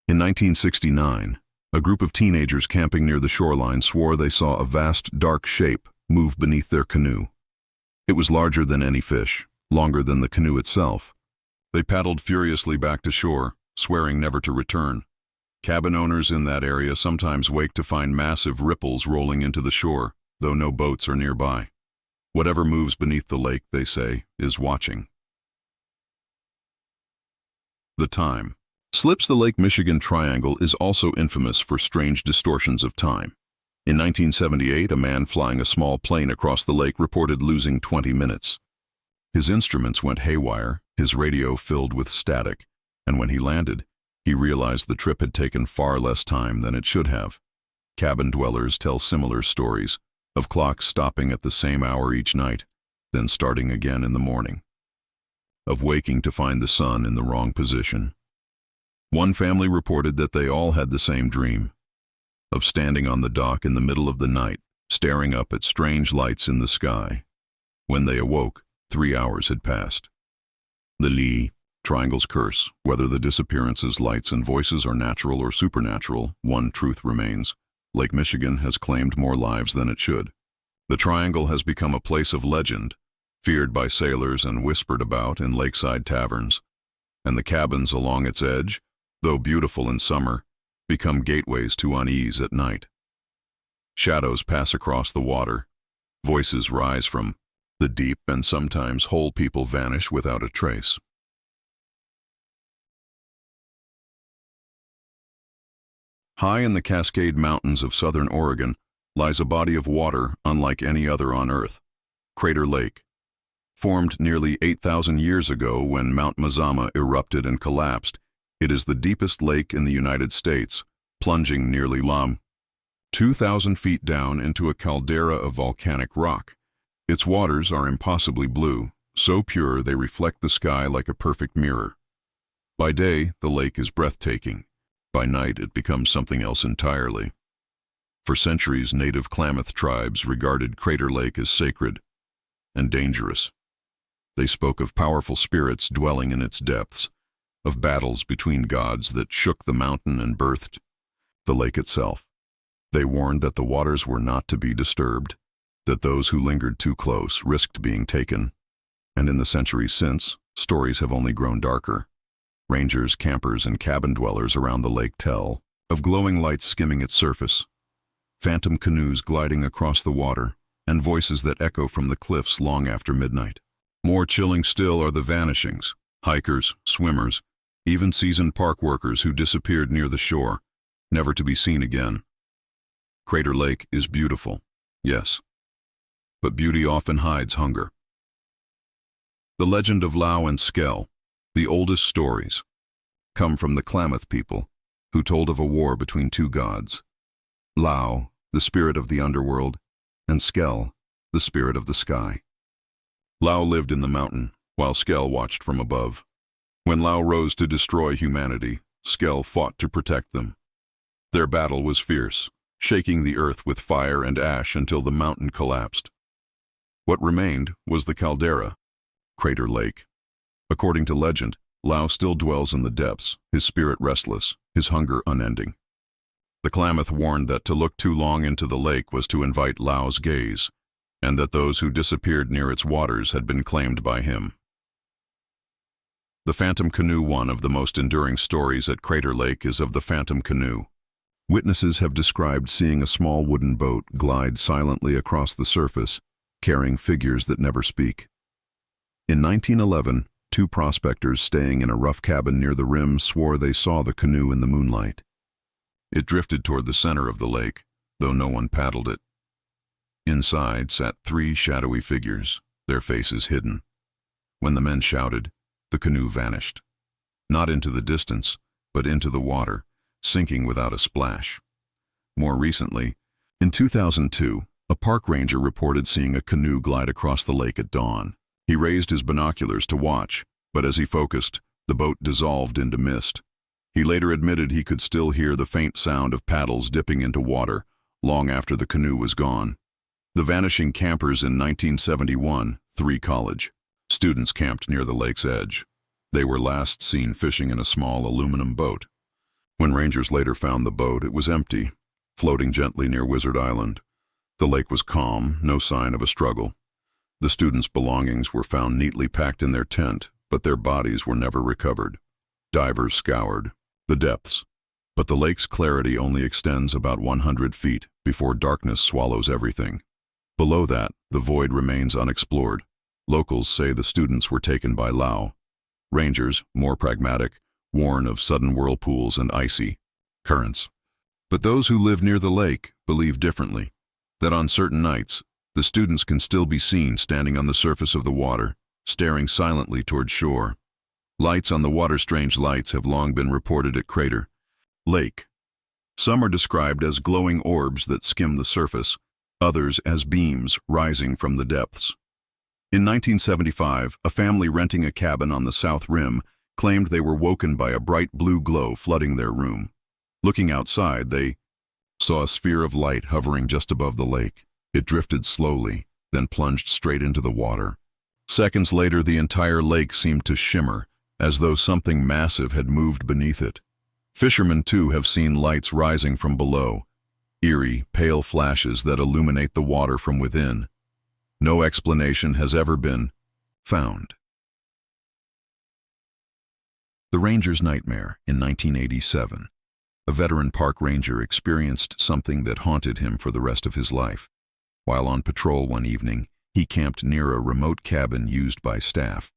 In 1969, a group of teenagers camping near the shoreline swore they saw a vast, dark shape move beneath their canoe. It was larger than any fish, longer than the canoe itself. They paddled furiously back to shore, swearing never to return. Cabin owners in that area sometimes wake to find massive ripples rolling into the shore, though no boats are nearby. Whatever moves beneath the lake, they say, is watching. The time. Slips. The Lake Michigan Triangle is also infamous for strange distortions of time. In 1978, a man flying a small plane across the lake reported losing 20 minutes. His instruments went haywire, his radio filled with static, and when he landed, he realized the trip had taken far less time than it should have. Cabin dwellers tell similar stories, of clocks stopping at the same hour each night, then starting again in the morning. Of waking to find the sun in the wrong position. One family reported that they all had the same dream, of standing on the dock in the middle of the night, staring up at strange lights in the sky. When they awoke, 3 hours had passed. The Lee Triangle's curse. Whether the disappearances, lights, and voices are natural or supernatural, one truth remains. Lake Michigan has claimed more lives than it should. The Triangle has become a place of legend, feared by sailors and whispered about in lakeside taverns. And the cabins along its edge, though beautiful in summer, become gateways to unease at night. Shadows pass across the water. Voices rise from the deep, and sometimes whole people vanish without a trace. High in the Cascade Mountains of southern Oregon lies a body of water unlike any other on Earth, Crater Lake. Formed nearly 8,000 years ago when Mount Mazama erupted and collapsed, it is the deepest lake in the United States, plunging nearly 2,000 feet down into a caldera of volcanic rock. Its waters are impossibly blue, so pure they reflect the sky like a perfect mirror. By day, the lake is breathtaking. By night, it becomes something else entirely. For centuries, native Klamath tribes regarded Crater Lake as sacred and dangerous. They spoke of powerful spirits dwelling in its depths, of battles between gods that shook the mountain and birthed the lake itself. They warned that the waters were not to be disturbed, that those who lingered too close risked being taken. And in the centuries since, stories have only grown darker. Rangers, campers, and cabin dwellers around the lake tell of glowing lights skimming its surface, phantom canoes gliding across the water, and voices that echo from the cliffs long after midnight. More chilling still are the vanishings, hikers, swimmers, even seasoned park workers who disappeared near the shore, never to be seen again. Crater Lake is beautiful, yes, but beauty often hides hunger. The legend of Lau and Skell, the oldest stories, come from the Klamath people, who told of a war between two gods. Lau, the spirit of the underworld, and Skell, the spirit of the sky. Lau lived in the mountain, while Skell watched from above. When Lau rose to destroy humanity, Skell fought to protect them. Their battle was fierce, shaking the earth with fire and ash until the mountain collapsed. What remained was the caldera, Crater Lake. According to legend, Lau still dwells in the depths, his spirit restless, his hunger unending. The Klamath warned that to look too long into the lake was to invite Lau's gaze, and that those who disappeared near its waters had been claimed by him. The Phantom Canoe. One of the most enduring stories at Crater Lake is of the Phantom Canoe. Witnesses have described seeing a small wooden boat glide silently across the surface, carrying figures that never speak. In 1911, two prospectors staying in a rough cabin near the rim swore they saw the canoe in the moonlight. It drifted toward the center of the lake, though no one paddled it. Inside sat three shadowy figures, their faces hidden. When the men shouted, the canoe vanished. Not into the distance, but into the water, sinking without a splash. More recently, in 2002, a park ranger reported seeing a canoe glide across the lake at dawn. He raised his binoculars to watch, but as he focused, the boat dissolved into mist. He later admitted he could still hear the faint sound of paddles dipping into water long after the canoe was gone. The vanishing campers in 1971, 3 college students camped near the lake's edge. They were last seen fishing in a small aluminum boat. When rangers later found the boat, it was empty, floating gently near Wizard Island. The lake was calm, no sign of a struggle. The students' belongings were found neatly packed in their tent, but their bodies were never recovered. Divers scoured the depths, but the lake's clarity only extends about 100 feet before darkness swallows everything. Below that, the void remains unexplored. Locals say the students were taken by Lao. Rangers, more pragmatic, warn of sudden whirlpools and icy currents. But those who live near the lake believe differently, that on certain nights, the students can still be seen standing on the surface of the water, staring silently toward shore. Lights on the water. Strange lights have long been reported at Crater Lake. Some are described as glowing orbs that skim the surface, others as beams rising from the depths. In 1975, a family renting a cabin on the south rim claimed they were woken by a bright blue glow flooding their room. Looking outside, they saw a sphere of light hovering just above the lake. It drifted slowly, then plunged straight into the water. Seconds later, the entire lake seemed to shimmer, as though something massive had moved beneath it. Fishermen, too, have seen lights rising from below, eerie, pale flashes that illuminate the water from within. No explanation has ever been found. The Ranger's Nightmare. In 1987, a veteran park ranger experienced something that haunted him for the rest of his life. While on patrol one evening, he camped near a remote cabin used by staff.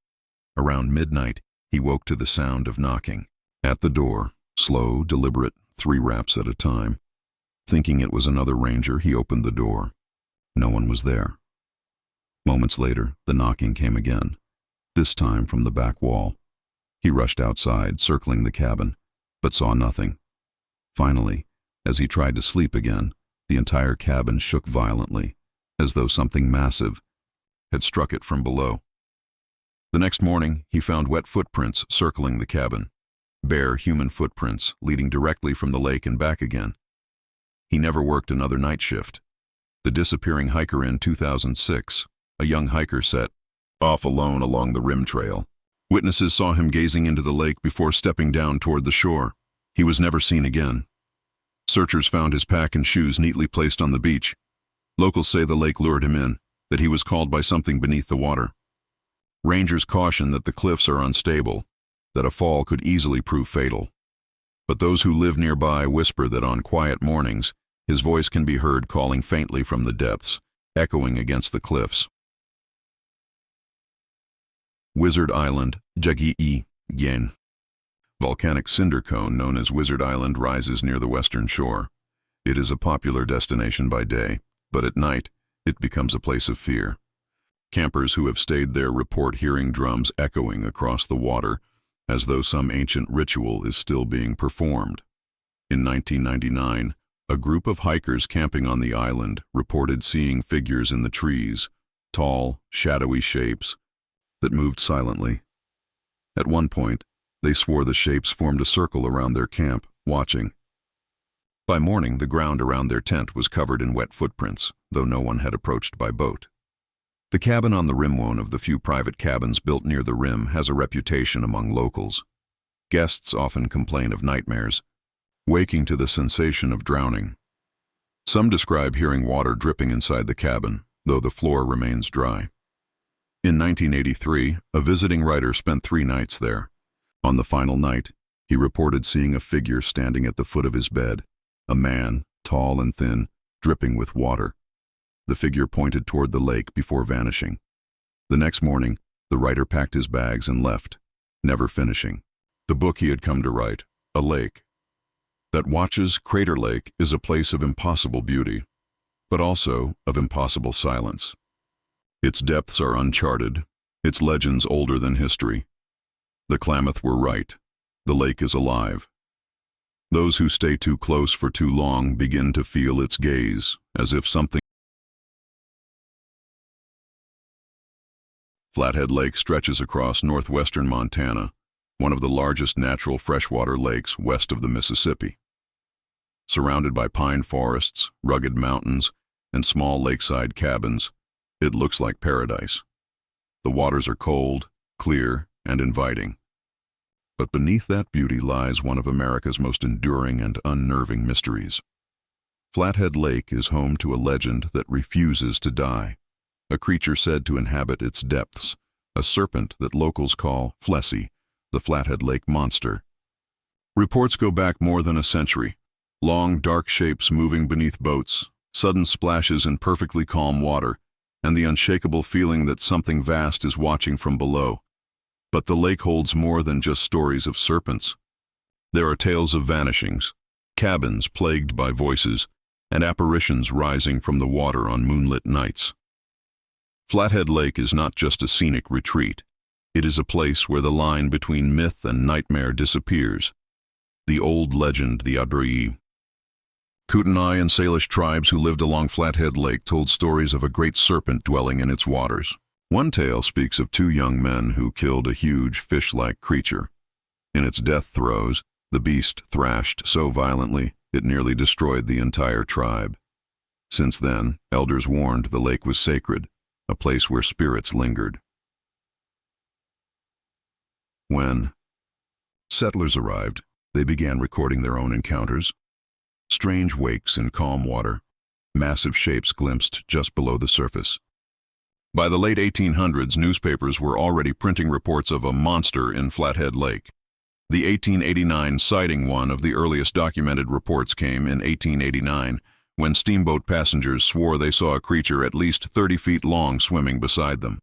Around midnight, he woke to the sound of knocking. At the door, slow, deliberate, 3 raps at a time. Thinking it was another ranger, he opened the door. No one was there. Moments later, the knocking came again, this time from the back wall. He rushed outside, circling the cabin, but saw nothing. Finally, as he tried to sleep again, the entire cabin shook violently, as though something massive had struck it from below. The next morning, he found wet footprints circling the cabin, bare human footprints leading directly from the lake and back again. He never worked another night shift. The disappearing hiker. In 2006, a young hiker set off alone along the rim trail. Witnesses saw him gazing into the lake before stepping down toward the shore. He was never seen again. Searchers found his pack and shoes neatly placed on the beach. Locals say the lake lured him in, that he was called by something beneath the water. Rangers caution that the cliffs are unstable, that a fall could easily prove fatal. But those who live nearby whisper that on quiet mornings, his voice can be heard calling faintly from the depths, echoing against the cliffs. Wizard Island, Jagi Yen. Volcanic cinder cone known as Wizard Island rises near the western shore. It is a popular destination by day, but at night, it becomes a place of fear. Campers who have stayed there report hearing drums echoing across the water, as though some ancient ritual is still being performed. In 1999, a group of hikers camping on the island reported seeing figures in the trees, tall, shadowy shapes that moved silently. At one point, they swore the shapes formed a circle around their camp, watching. By morning, the ground around their tent was covered in wet footprints, though no one had approached by boat. The cabin on the rim, one of the few private cabins built near the rim, has a reputation among locals. Guests often complain of nightmares, waking to the sensation of drowning. Some describe hearing water dripping inside the cabin, though the floor remains dry. In 1983, a visiting writer spent 3 nights there. On the final night, he reported seeing a figure standing at the foot of his bed, a man, tall and thin, dripping with water. The figure pointed toward the lake before vanishing. The next morning, the writer packed his bags and left, never finishing the book he had come to write, A Lake That Watches. Crater Lake is a place of impossible beauty, but also of impossible silence. Its depths are uncharted, its legends older than history. The Klamath were right. The lake is alive. Those who stay too close for too long begin to feel its gaze, as if something. Flathead Lake stretches across northwestern Montana, one of the largest natural freshwater lakes west of the Mississippi. Surrounded by pine forests, rugged mountains, and small lakeside cabins, it looks like paradise. The waters are cold, clear, and inviting. But beneath that beauty lies one of America's most enduring and unnerving mysteries. Flathead Lake is home to a legend that refuses to die, a creature said to inhabit its depths, a serpent that locals call Flessy, the Flathead Lake monster. Reports go back more than a century. Long, dark shapes moving beneath boats, sudden splashes in perfectly calm water, and the unshakable feeling that something vast is watching from below. But the lake holds more than just stories of serpents. There are tales of vanishings, cabins plagued by voices, and apparitions rising from the water on moonlit nights. Flathead Lake is not just a scenic retreat. It is a place where the line between myth and nightmare disappears. The old legend, the Adrui, Kootenai and Salish tribes who lived along Flathead Lake told stories of a great serpent dwelling in its waters. One tale speaks of two young men who killed a huge fish-like creature. In its death throes, the beast thrashed so violently it nearly destroyed the entire tribe. Since then, elders warned the lake was sacred, a place where spirits lingered. When settlers arrived, they began recording their own encounters. Strange wakes in calm water, massive shapes glimpsed just below the surface. By the late 1800s, newspapers were already printing reports of a monster in Flathead Lake. The 1889 sighting, one of the earliest documented reports, came in 1889, when steamboat passengers swore they saw a creature at least 30 feet long swimming beside them.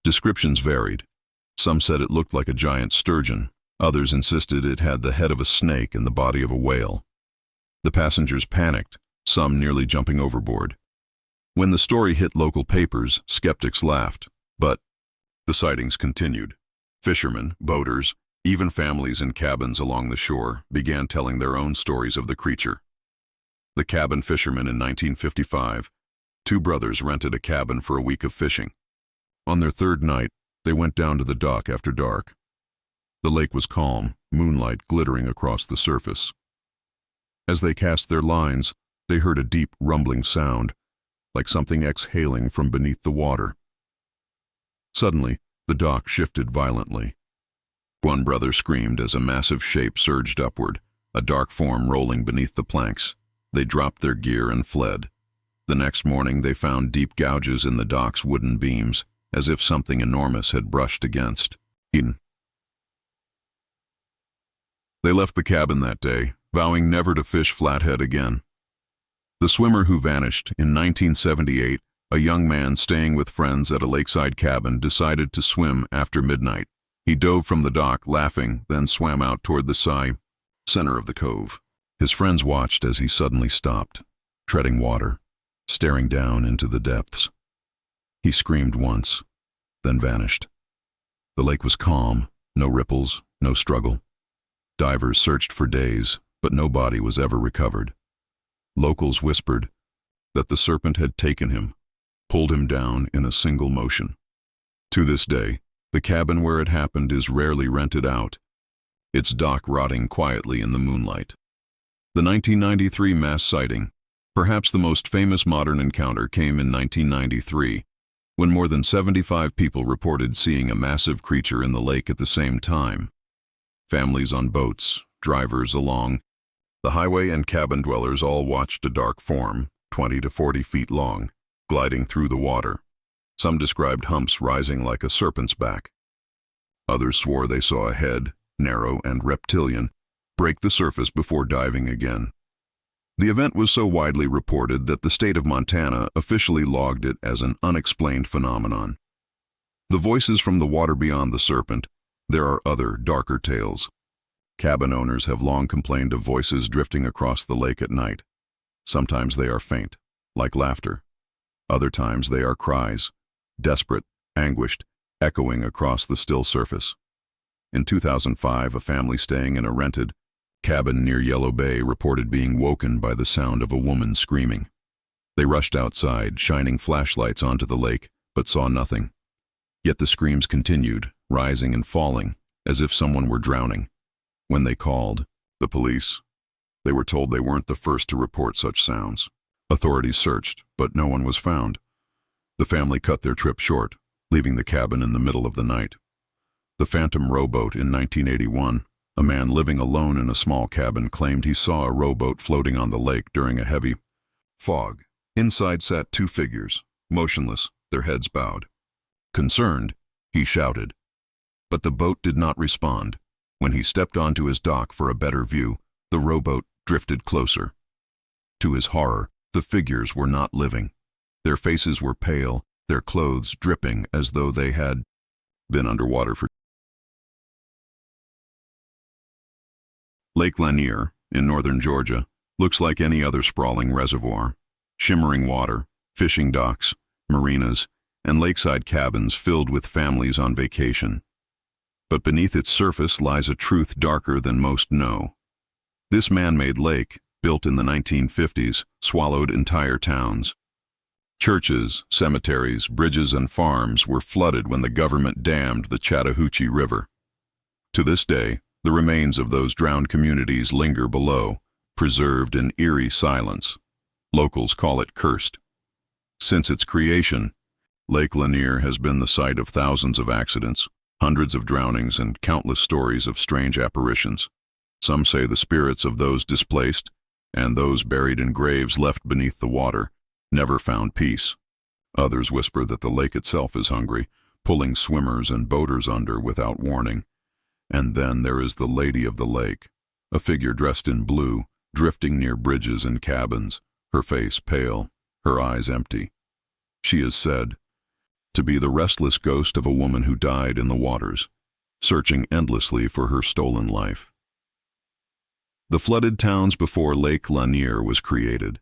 Descriptions varied. Some said it looked like a giant sturgeon. Others insisted it had the head of a snake and the body of a whale. The passengers panicked, some nearly jumping overboard. When the story hit local papers, skeptics laughed, but the sightings continued. Fishermen, boaters, even families in cabins along the shore began telling their own stories of the creature. The cabin fishermen in 1955, two brothers rented a cabin for a week of fishing. On their third night, they went down to the dock after dark. The lake was calm, moonlight glittering across the surface. As they cast their lines, they heard a deep rumbling sound, like something exhaling from beneath the water. Suddenly, the dock shifted violently. One brother screamed as a massive shape surged upward, a dark form rolling beneath the planks. They dropped their gear and fled. The next morning they found deep gouges in the dock's wooden beams, as if something enormous had brushed against Eden. They left the cabin that day, vowing never to fish Flathead again. The swimmer who vanished in 1978, a young man staying with friends at a lakeside cabin, decided to swim after midnight. He dove from the dock, laughing, then swam out toward the center of the cove. His friends watched as he suddenly stopped, treading water, staring down into the depths. He screamed once, then vanished. The lake was calm, no ripples, no struggle. Divers searched for days, but no body was ever recovered. Locals whispered that the serpent had taken him, pulled him down in a single motion. To this day, the cabin where it happened is rarely rented out, its dock rotting quietly in the moonlight. The 1993 mass sighting, perhaps the most famous modern encounter, came in 1993, when more than 75 people reported seeing a massive creature in the lake at the same time. Families on boats, drivers along the highway, and cabin dwellers all watched a dark form, 20 to 40 feet long, gliding through the water. Some described humps rising like a serpent's back. Others swore they saw a head, narrow and reptilian, break the surface before diving again. The event was so widely reported that the state of Montana officially logged it as an unexplained phenomenon. The voices from the water beyond the serpent, there are other, darker tales. Cabin owners have long complained of voices drifting across the lake at night. Sometimes they are faint, like laughter. Other times they are cries, desperate, anguished, echoing across the still surface. In 2005, a family staying in a rented cabin near Yellow Bay reported being woken by the sound of a woman screaming. They rushed outside, shining flashlights onto the lake, but saw nothing. Yet the screams continued, rising and falling, as if someone were drowning. When they called the police, they were told they weren't the first to report such sounds. Authorities searched, but no one was found. The family cut their trip short, leaving the cabin in the middle of the night. The Phantom rowboat in 1981, a man living alone in a small cabin claimed he saw a rowboat floating on the lake during a heavy fog. Inside sat two figures, motionless, their heads bowed. Concerned, he shouted. But the boat did not respond. When he stepped onto his dock for a better view, the rowboat drifted closer. To his horror, the figures were not living. Their faces were pale, their clothes dripping as though they had been underwater for. Lake Lanier, in northern Georgia, looks like any other sprawling reservoir. Shimmering water, fishing docks, marinas, and lakeside cabins filled with families on vacation. But beneath its surface lies a truth darker than most know. This man-made lake, built in the 1950s, swallowed entire towns. Churches, cemeteries, bridges, and farms were flooded when the government dammed the Chattahoochee River. To this day, the remains of those drowned communities linger below, preserved in eerie silence. Locals call it cursed. Since its creation, Lake Lanier has been the site of thousands of accidents, hundreds of drownings, and countless stories of strange apparitions. Some say the spirits of those displaced, and those buried in graves left beneath the water, never found peace. Others whisper that the lake itself is hungry, pulling swimmers and boaters under without warning. And then there is the Lady of the Lake, a figure dressed in blue, drifting near bridges and cabins, her face pale, her eyes empty. She is said to be the restless ghost of a woman who died in the waters, searching endlessly for her stolen life. The flooded towns before Lake Lanier was created.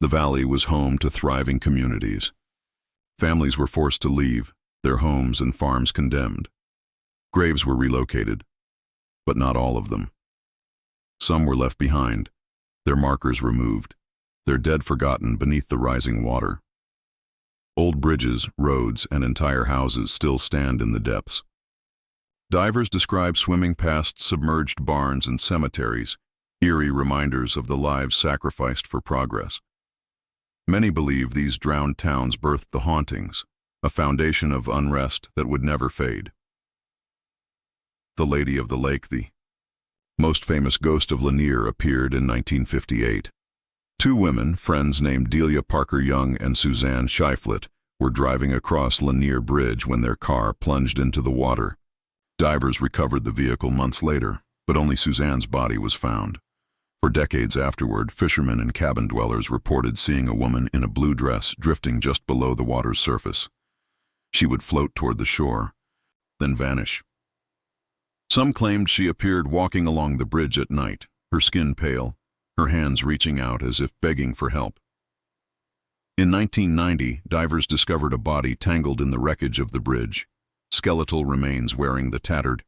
The valley was home to thriving communities. Families were forced to leave, their homes and farms condemned. Graves were relocated, but not all of them. Some were left behind, their markers removed, their dead forgotten beneath the rising water. Old bridges, roads, and entire houses still stand in the depths. Divers describe swimming past submerged barns and cemeteries, eerie reminders of the lives sacrificed for progress. Many believe these drowned towns birthed the hauntings, a foundation of unrest that would never fade. The Lady of the Lake, the most famous ghost of Lanier, appeared in 1958. Two women, friends named Delia Parker Young and Suzanne Shiflett, were driving across Lanier Bridge when their car plunged into the water. Divers recovered the vehicle months later, but only Suzanne's body was found. For decades afterward, fishermen and cabin dwellers reported seeing a woman in a blue dress drifting just below the water's surface. She would float toward the shore, then vanish. Some claimed she appeared walking along the bridge at night, her skin pale, her hands reaching out as if begging for help. In 1990, divers discovered a body tangled in the wreckage of the bridge, skeletal remains wearing the tattered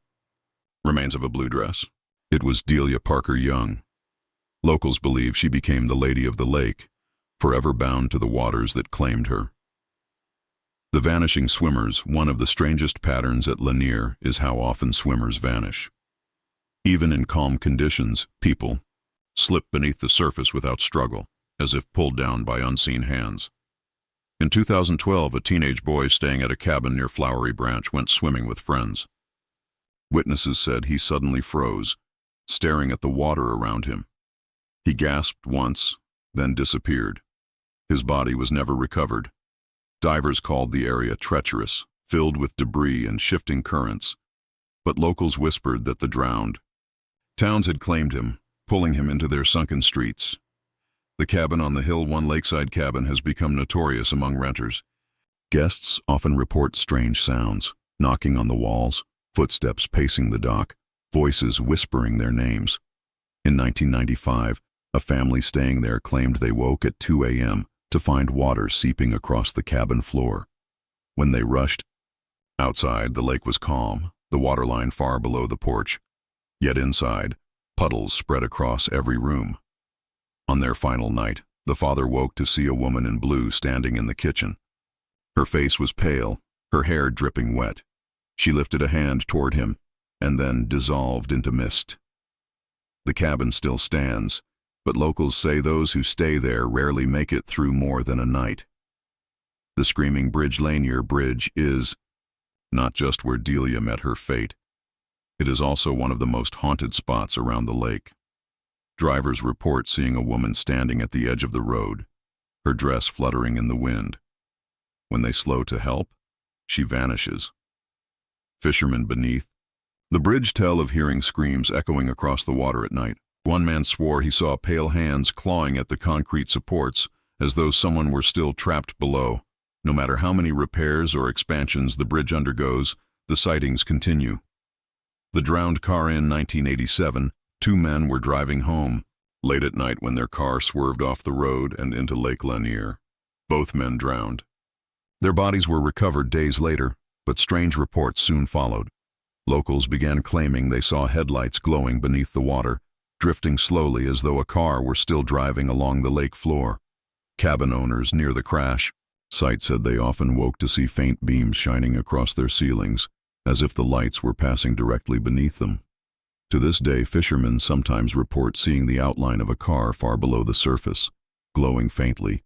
remains of a blue dress. It was Delia Parker Young. Locals believe she became the Lady of the Lake, forever bound to the waters that claimed her. The vanishing swimmers, one of the strangest patterns at Lanier, is how often swimmers vanish. Even in calm conditions, people slip beneath the surface without struggle, as if pulled down by unseen hands. In 2012, a teenage boy staying at a cabin near Flowery Branch went swimming with friends. Witnesses said he suddenly froze, staring at the water around him. He gasped once, then disappeared. His body was never recovered. Divers called the area treacherous, filled with debris and shifting currents. but locals whispered that the drowned towns had claimed him, pulling him into their sunken streets. The cabin on the hill, one lakeside cabin, has become notorious among renters. Guests often report strange sounds, knocking on the walls, footsteps pacing the dock, voices whispering their names. In 1995, a family staying there claimed they woke at 2 a.m. to find water seeping across the cabin floor. When they rushed outside, the lake was calm, the waterline far below the porch. Yet inside, puddles spread across every room. On their final night, the father woke to see a woman in blue standing in the kitchen. Her face was pale, her hair dripping wet. She lifted a hand toward him, and then dissolved into mist. The cabin still stands, but locals say those who stay there rarely make it through more than a night. The screaming Lake Lanier Bridge is not just where Delia met her fate. It is also one of the most haunted spots around the lake. Drivers report seeing a woman standing at the edge of the road, her dress fluttering in the wind. When they slow to help, she vanishes. Fishermen beneath the bridge tell of hearing screams echoing across the water at night. One man swore he saw pale hands clawing at the concrete supports as though someone were still trapped below. No matter how many repairs or expansions the bridge undergoes, the sightings continue. The drowned car in 1987, 2 men were driving home late at night when their car swerved off the road and into Lake Lanier. Both men drowned. Their bodies were recovered days later, but strange reports soon followed. Locals began claiming they saw headlights glowing beneath the water, drifting slowly as though a car were still driving along the lake floor. Cabin owners near the crash site said they often woke to see faint beams shining across their ceilings, as if the lights were passing directly beneath them. To this day, fishermen sometimes report seeing the outline of a car far below the surface, glowing faintly,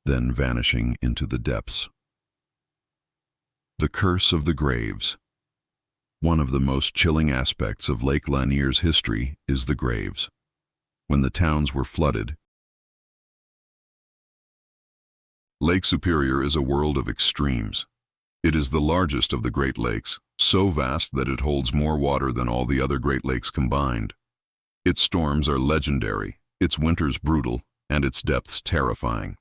then vanishing into the depths. The curse of the graves. One of the most chilling aspects of Lake Lanier's history is the graves. When the towns were flooded, Lake Superior is a world of extremes. It is the largest of the Great Lakes, so vast that it holds more water than all the other Great Lakes combined. Its storms are legendary, its winters brutal, and its depths terrifying.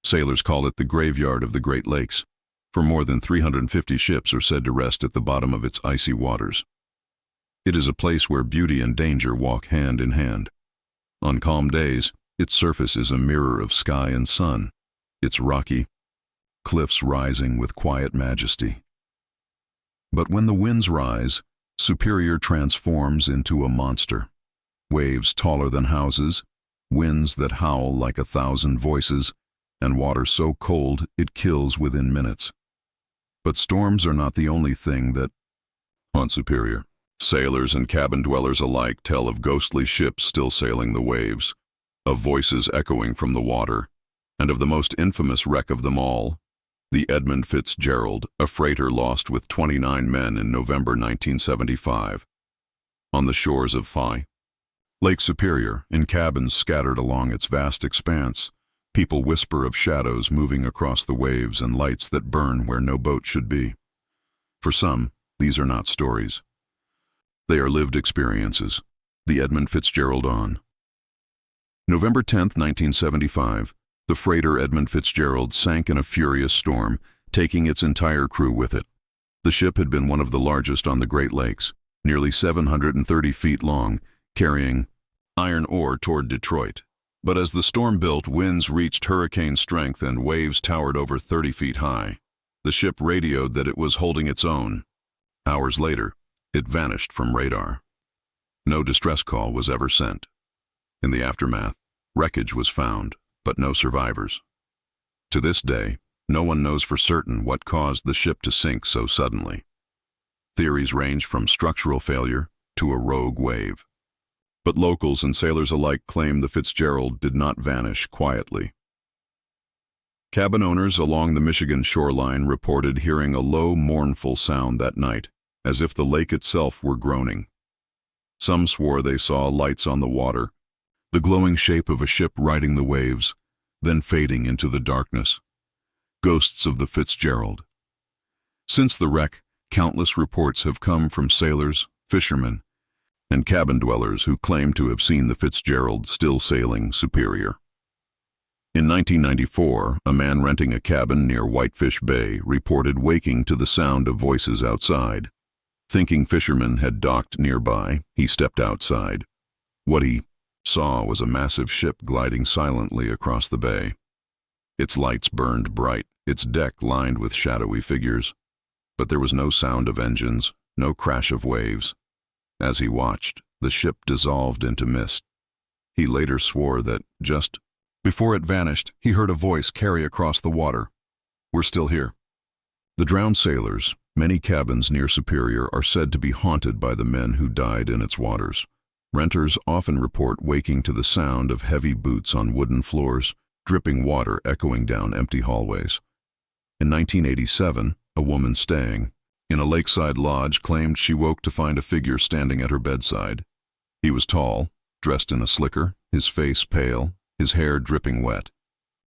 Sailors call it the graveyard of the Great Lakes, for more than 350 ships are said to rest at the bottom of its icy waters. It is a place where beauty and danger walk hand in hand. On calm days, its surface is a mirror of sky and sun, its rocky cliffs rising with quiet majesty. But when the winds rise, Superior transforms into a monster. Waves taller than houses, winds that howl like 1,000 voices, and water so cold it kills within minutes. But storms are not the only thing that haunt Superior. Sailors and cabin dwellers alike tell of ghostly ships still sailing the waves, of voices echoing from the water, and of the most infamous wreck of them all, the Edmund Fitzgerald, a freighter lost with 29 men in November 1975. On the shores of Lake Superior, in cabins scattered along its vast expanse, people whisper of shadows moving across the waves and lights that burn where no boat should be. For some, these are not stories. They are lived experiences. The Edmund Fitzgerald on November 10, 1975, the freighter Edmund Fitzgerald sank in a furious storm, taking its entire crew with it. The ship had been one of the largest on the Great Lakes, nearly 730 feet long, carrying iron ore toward Detroit. But as the storm built, winds reached hurricane strength and waves towered over 30 feet high. The ship radioed that it was holding its own. Hours later, it vanished from radar. No distress call was ever sent. In the aftermath, wreckage was found, but no survivors. To this day, no one knows for certain what caused the ship to sink so suddenly. Theories range from structural failure to a rogue wave. But locals and sailors alike claim the Fitzgerald did not vanish quietly. Cabin owners along the Michigan shoreline reported hearing a low, mournful sound that night, as if the lake itself were groaning. Some swore they saw lights on the water, the glowing shape of a ship riding the waves, then fading into the darkness. Ghosts of the Fitzgerald. Since the wreck, Countless reports have come from sailors, fishermen, and cabin dwellers who claim to have seen the Fitzgerald still sailing Superior. In 1994, a man renting a cabin near Whitefish Bay reported waking to the sound of voices outside. Thinking fishermen had docked nearby, he stepped outside. What he saw was a massive ship gliding silently across the bay. Its lights burned bright, its deck lined with shadowy figures. But there was no sound of engines, no crash of waves. As he watched, the ship dissolved into mist. He later swore that just before it vanished, he heard a voice carry across the water, "We're still here." The drowned sailors, many cabins near Superior, are said to be haunted by the men who died in its waters. Renters often report waking to the sound of heavy boots on wooden floors, dripping water echoing down empty hallways. In 1987, a woman staying in a lakeside lodge claimed she woke to find a figure standing at her bedside. He was tall, dressed in a slicker, his face pale, his hair dripping wet.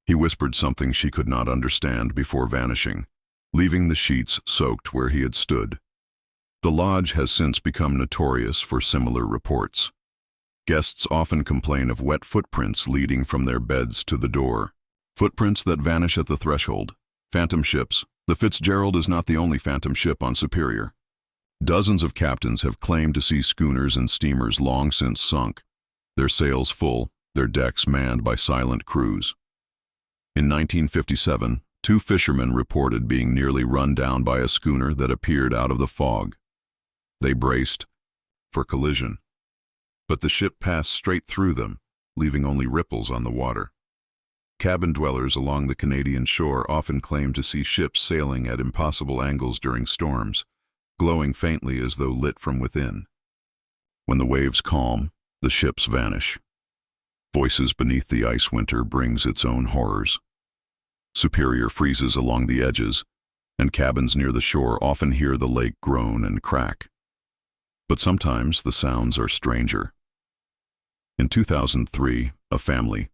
He whispered something she could not understand before vanishing, leaving the sheets soaked where he had stood. The lodge has since become notorious for similar reports. Guests often complain of wet footprints leading from their beds to the door, footprints that vanish at the threshold. Phantom ships. The Fitzgerald is not the only phantom ship on Superior. Dozens of captains have claimed to see schooners and steamers long since sunk, their sails full, their decks manned by silent crews. In 1957, 2 fishermen reported being nearly run down by a schooner that appeared out of the fog. They braced for collision, but the ship passed straight through them, leaving only ripples on the water. Cabin dwellers along the Canadian shore often claim to see ships sailing at impossible angles during storms, glowing faintly as though lit from within. When the waves calm, the ships vanish. Voices beneath the ice winter brings its own horrors. Superior freezes along the edges, and cabins near the shore often hear the lake groan and crack. But sometimes the sounds are stranger. In 2003, a family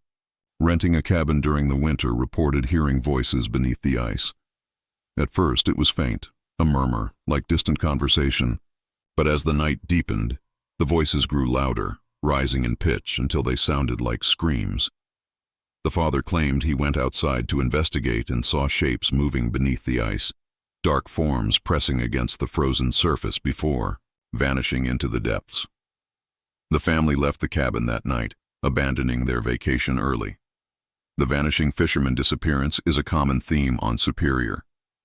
renting a cabin during the winter reported hearing voices beneath the ice. At first it was faint, a murmur, like distant conversation, but as the night deepened, the voices grew louder, rising in pitch until they sounded like screams. The father claimed he went outside to investigate and saw shapes moving beneath the ice, dark forms pressing against the frozen surface before vanishing into the depths. The family left the cabin that night, abandoning their vacation early. The vanishing fisherman disappearance is a common theme on Superior.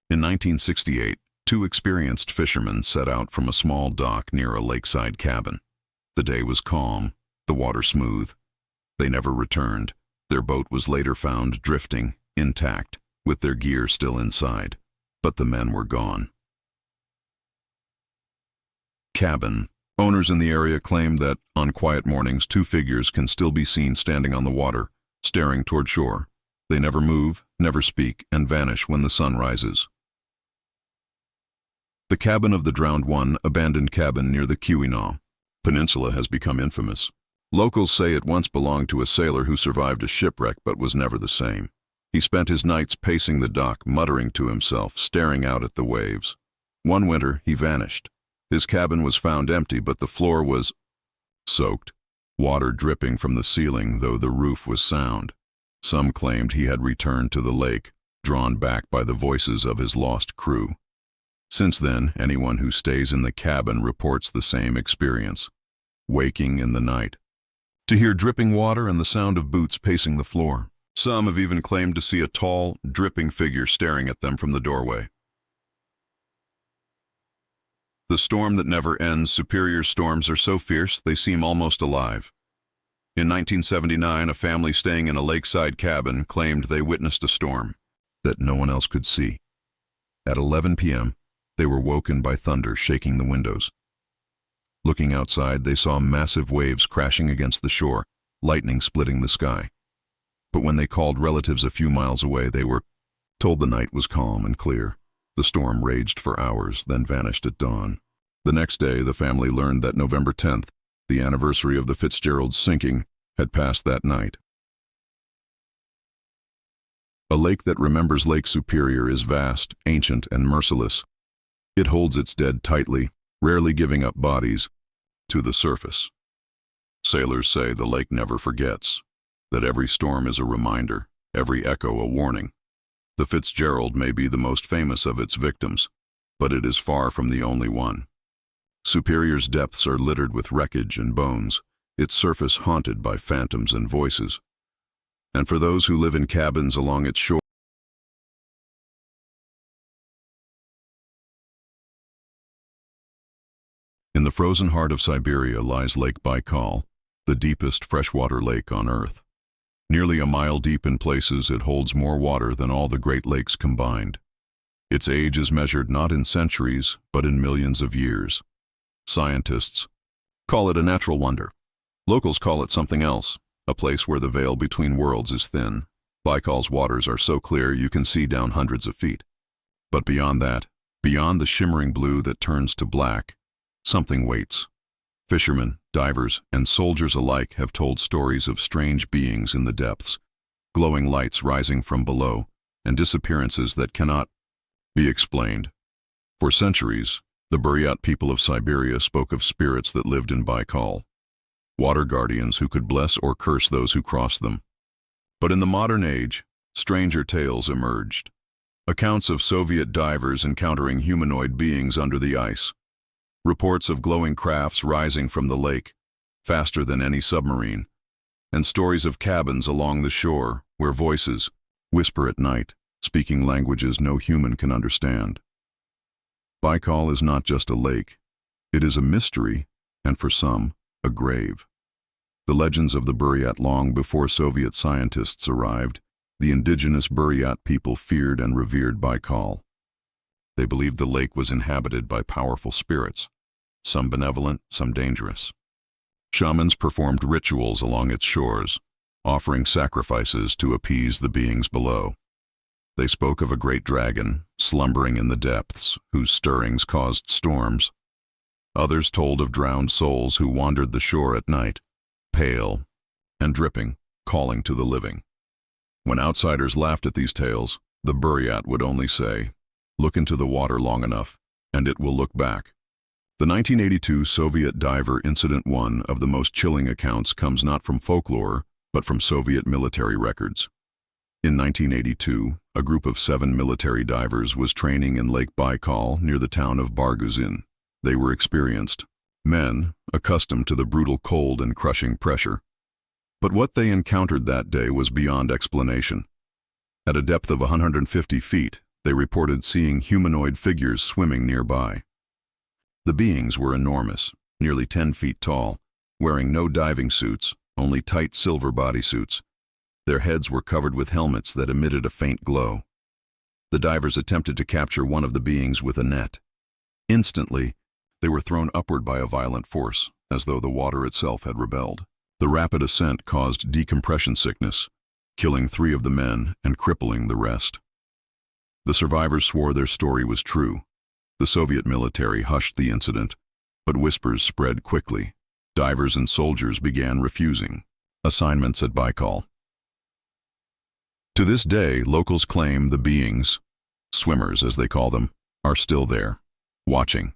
In 1968, 2 experienced fishermen set out from a small dock near a lakeside cabin. The day was calm, the water smooth. They never returned. Their boat was later found drifting, intact, with their gear still inside. But the men were gone. Cabin. Owners in the area claim that, on quiet mornings, 2 figures can still be seen standing on the water, staring toward shore. They never move, never speak, and vanish when the sun rises. The cabin of the drowned one, abandoned cabin near the Keweenaw Peninsula, has become infamous. Locals say it once belonged to a sailor who survived a shipwreck but was never the same. He spent his nights pacing the dock, muttering to himself, staring out at the waves. One winter, he vanished. His cabin was found empty, but the floor was soaked, water dripping from the ceiling, though the roof was sound. Some claimed he had returned to the lake, drawn back by the voices of his lost crew. Since then, anyone who stays in the cabin reports the same experience, waking in the night to hear dripping water and the sound of boots pacing the floor. Some have even claimed to see a tall, dripping figure staring at them from the doorway. The storm that never ends. Superior storms are so fierce they seem almost alive. In 1979, a family staying in a lakeside cabin claimed they witnessed a storm that no one else could see. At 11 p.m., they were woken by thunder shaking the windows. Looking outside, they saw massive waves crashing against the shore, lightning splitting the sky. But when they called relatives a few miles away, they were told the night was calm and clear. The storm raged for hours, then vanished at dawn. The next day, the family learned that November 10th, the anniversary of the Fitzgerald's sinking, had passed that night. A lake that remembers Lake Superior is vast, ancient, and merciless. It holds its dead tightly, rarely giving up bodies to the surface. Sailors say the lake never forgets, that every storm is a reminder, every echo a warning. The Fitzgerald may be the most famous of its victims, but it is far from the only one. Superior's depths are littered with wreckage and bones, its surface haunted by phantoms and voices. And for those who live in cabins along its shore, in the frozen heart of Siberia lies Lake Baikal, the deepest freshwater lake on Earth. Nearly a mile deep in places, it holds more water than all the Great Lakes combined. Its age is measured not in centuries, but in millions of years. Scientists call it a natural wonder. Locals call it something else, a place where the veil between worlds is thin. Baikal's waters are so clear you can see down hundreds of feet. But beyond that, beyond the shimmering blue that turns to black, something waits. Fishermen, divers, and soldiers alike have told stories of strange beings in the depths, glowing lights rising from below, and disappearances that cannot be explained. For centuries, the Buryat people of Siberia spoke of spirits that lived in Baikal, water guardians who could bless or curse those who crossed them. But in the modern age, stranger tales emerged. Accounts of Soviet divers encountering humanoid beings under the ice. Reports of glowing crafts rising from the lake, faster than any submarine. And stories of cabins along the shore where voices whisper at night, speaking languages no human can understand. Baikal is not just a lake. It is a mystery, and for some, a grave. The legends of the Buryat long before Soviet scientists arrived, the indigenous Buryat people feared and revered Baikal. They believed the lake was inhabited by powerful spirits, some benevolent, some dangerous. Shamans performed rituals along its shores, offering sacrifices to appease the beings below. They spoke of a great dragon, slumbering in the depths, whose stirrings caused storms. Others told of drowned souls who wandered the shore at night, pale and dripping, calling to the living. When outsiders laughed at these tales, the Buryat would only say, "Look into the water long enough, and it will look back." The 1982 Soviet diver incident, one of the most chilling accounts, comes not from folklore, but from Soviet military records. In 1982, a group of 7 military divers was training in Lake Baikal near the town of Barguzin. They were experienced men, accustomed to the brutal cold and crushing pressure. But what they encountered that day was beyond explanation. At a depth of 150 feet, they reported seeing humanoid figures swimming nearby. The beings were enormous, nearly 10 feet tall, wearing no diving suits, only tight silver bodysuits. Their heads were covered with helmets that emitted a faint glow. The divers attempted to capture one of the beings with a net. Instantly, they were thrown upward by a violent force, as though the water itself had rebelled. The rapid ascent caused decompression sickness, killing 3 of the men and crippling the rest. The survivors swore their story was true. The Soviet military hushed the incident, but whispers spread quickly. Divers and soldiers began refusing assignments at Baikal. To this day, locals claim the beings, swimmers as they call them, are still there, watching.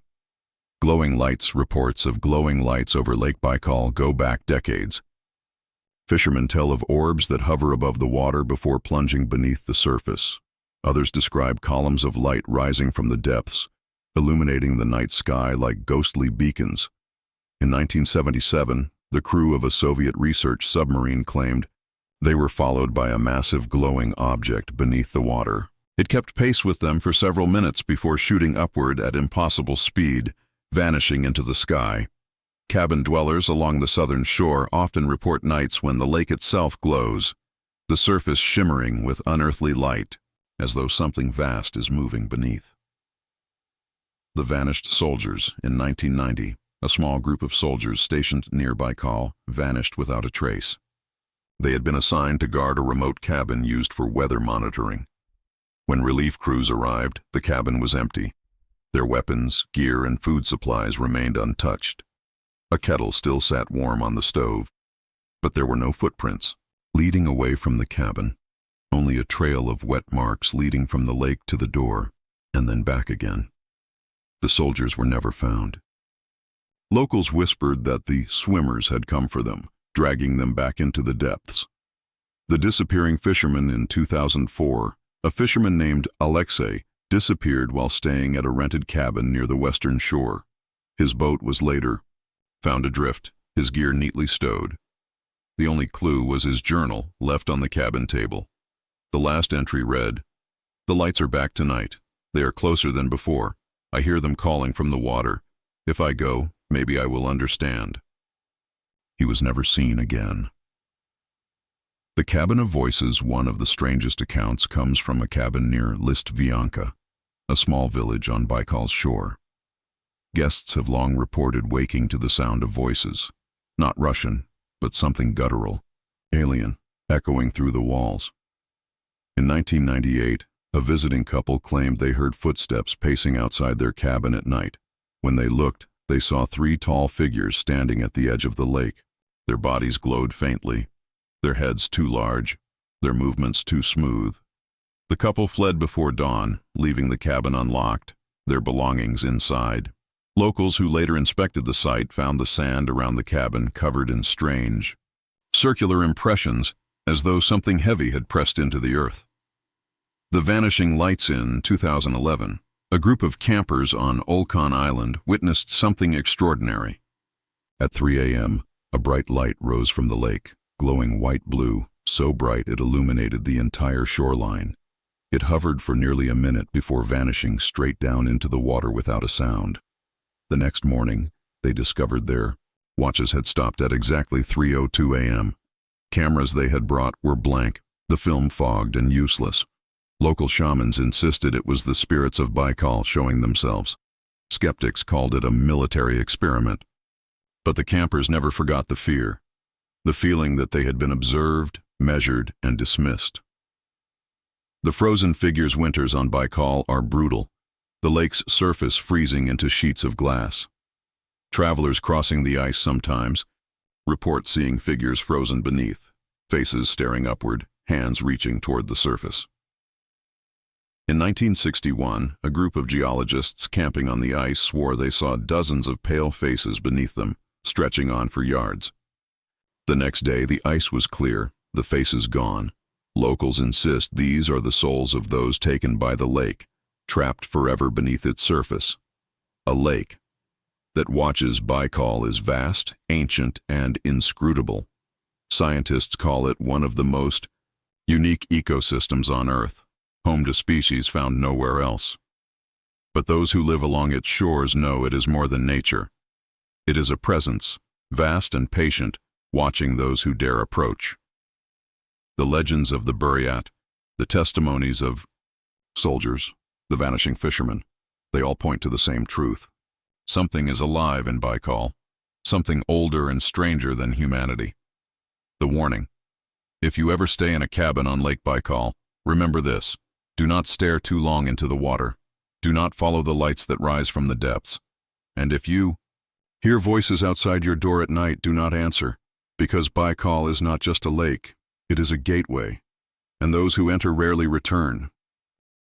Glowing lights, reports of glowing lights over Lake Baikal go back decades. Fishermen tell of orbs that hover above the water before plunging beneath the surface. Others describe columns of light rising from the depths, illuminating the night sky like ghostly beacons. In 1977, the crew of a Soviet research submarine claimed they were followed by a massive glowing object beneath the water. It kept pace with them for several minutes before shooting upward at impossible speed, vanishing into the sky. Cabin dwellers along the southern shore often report nights when the lake itself glows, the surface shimmering with unearthly light, as though something vast is moving beneath. The vanished soldiers. In 1990, a small group of soldiers stationed near Baikal vanished without a trace. They had been assigned to guard a remote cabin used for weather monitoring. When relief crews arrived, the cabin was empty. Their weapons, gear, and food supplies remained untouched. A kettle still sat warm on the stove, but there were no footprints leading away from the cabin, only a trail of wet marks leading from the lake to the door, and then back again. The soldiers were never found. Locals whispered that the swimmers had come for them, dragging them back into the depths. The disappearing fisherman in 2004, a fisherman named Alexei, disappeared while staying at a rented cabin near the western shore. His boat was later found adrift, his gear neatly stowed. The only clue was his journal, left on the cabin table. The last entry read, "The lights are back tonight. They are closer than before. I hear them calling from the water. If I go, maybe I will understand." He was never seen again. The Cabin of Voices, one of the strangest accounts, comes from a cabin near Listvianka, a small village on Baikal's shore. Guests have long reported waking to the sound of voices, not Russian, but something guttural, alien, echoing through the walls. In 1998, a visiting couple claimed they heard footsteps pacing outside their cabin at night. When they looked, they saw 3 tall figures standing at the edge of the lake. Their bodies glowed faintly, their heads too large, their movements too smooth. The couple fled before dawn, leaving the cabin unlocked, their belongings inside. Locals who later inspected the site found the sand around the cabin covered in strange, circular impressions, as though something heavy had pressed into the earth. The vanishing lights. In 2011, a group of campers on Olkan Island witnessed something extraordinary. At 3 a.m., a bright light rose from the lake, glowing white-blue, so bright it illuminated the entire shoreline. It hovered for nearly a minute before vanishing straight down into the water without a sound. The next morning, they discovered their watches had stopped at exactly 3:02 a.m. Cameras they had brought were blank, the film fogged and useless. Local shamans insisted it was the spirits of Baikal showing themselves. Skeptics called it a military experiment. But the campers never forgot the fear, the feeling that they had been observed, measured, and dismissed. The frozen figures' winters on Baikal are brutal, the lake's surface freezing into sheets of glass. Travelers crossing the ice sometimes report seeing figures frozen beneath, faces staring upward, hands reaching toward the surface. In 1961, a group of geologists camping on the ice swore they saw dozens of pale faces beneath them, stretching on for yards. The next day, the ice was clear, the faces gone. Locals insist these are the souls of those taken by the lake, trapped forever beneath its surface. A lake that watches Baikal is vast, ancient, and inscrutable. Scientists call it one of the most unique ecosystems on Earth, home to species found nowhere else. But those who live along its shores know it is more than nature. It is a presence, vast and patient, watching those who dare approach. The legends of the Buryat, the testimonies of soldiers, the vanishing fishermen, they all point to the same truth. Something is alive in Baikal, something older and stranger than humanity. The warning: if you ever stay in a cabin on Lake Baikal, remember this: do not stare too long into the water. Do not follow the lights that rise from the depths. And if you hear voices outside your door at night, do not answer, because Baikal is not just a lake, it is a gateway, and those who enter rarely return.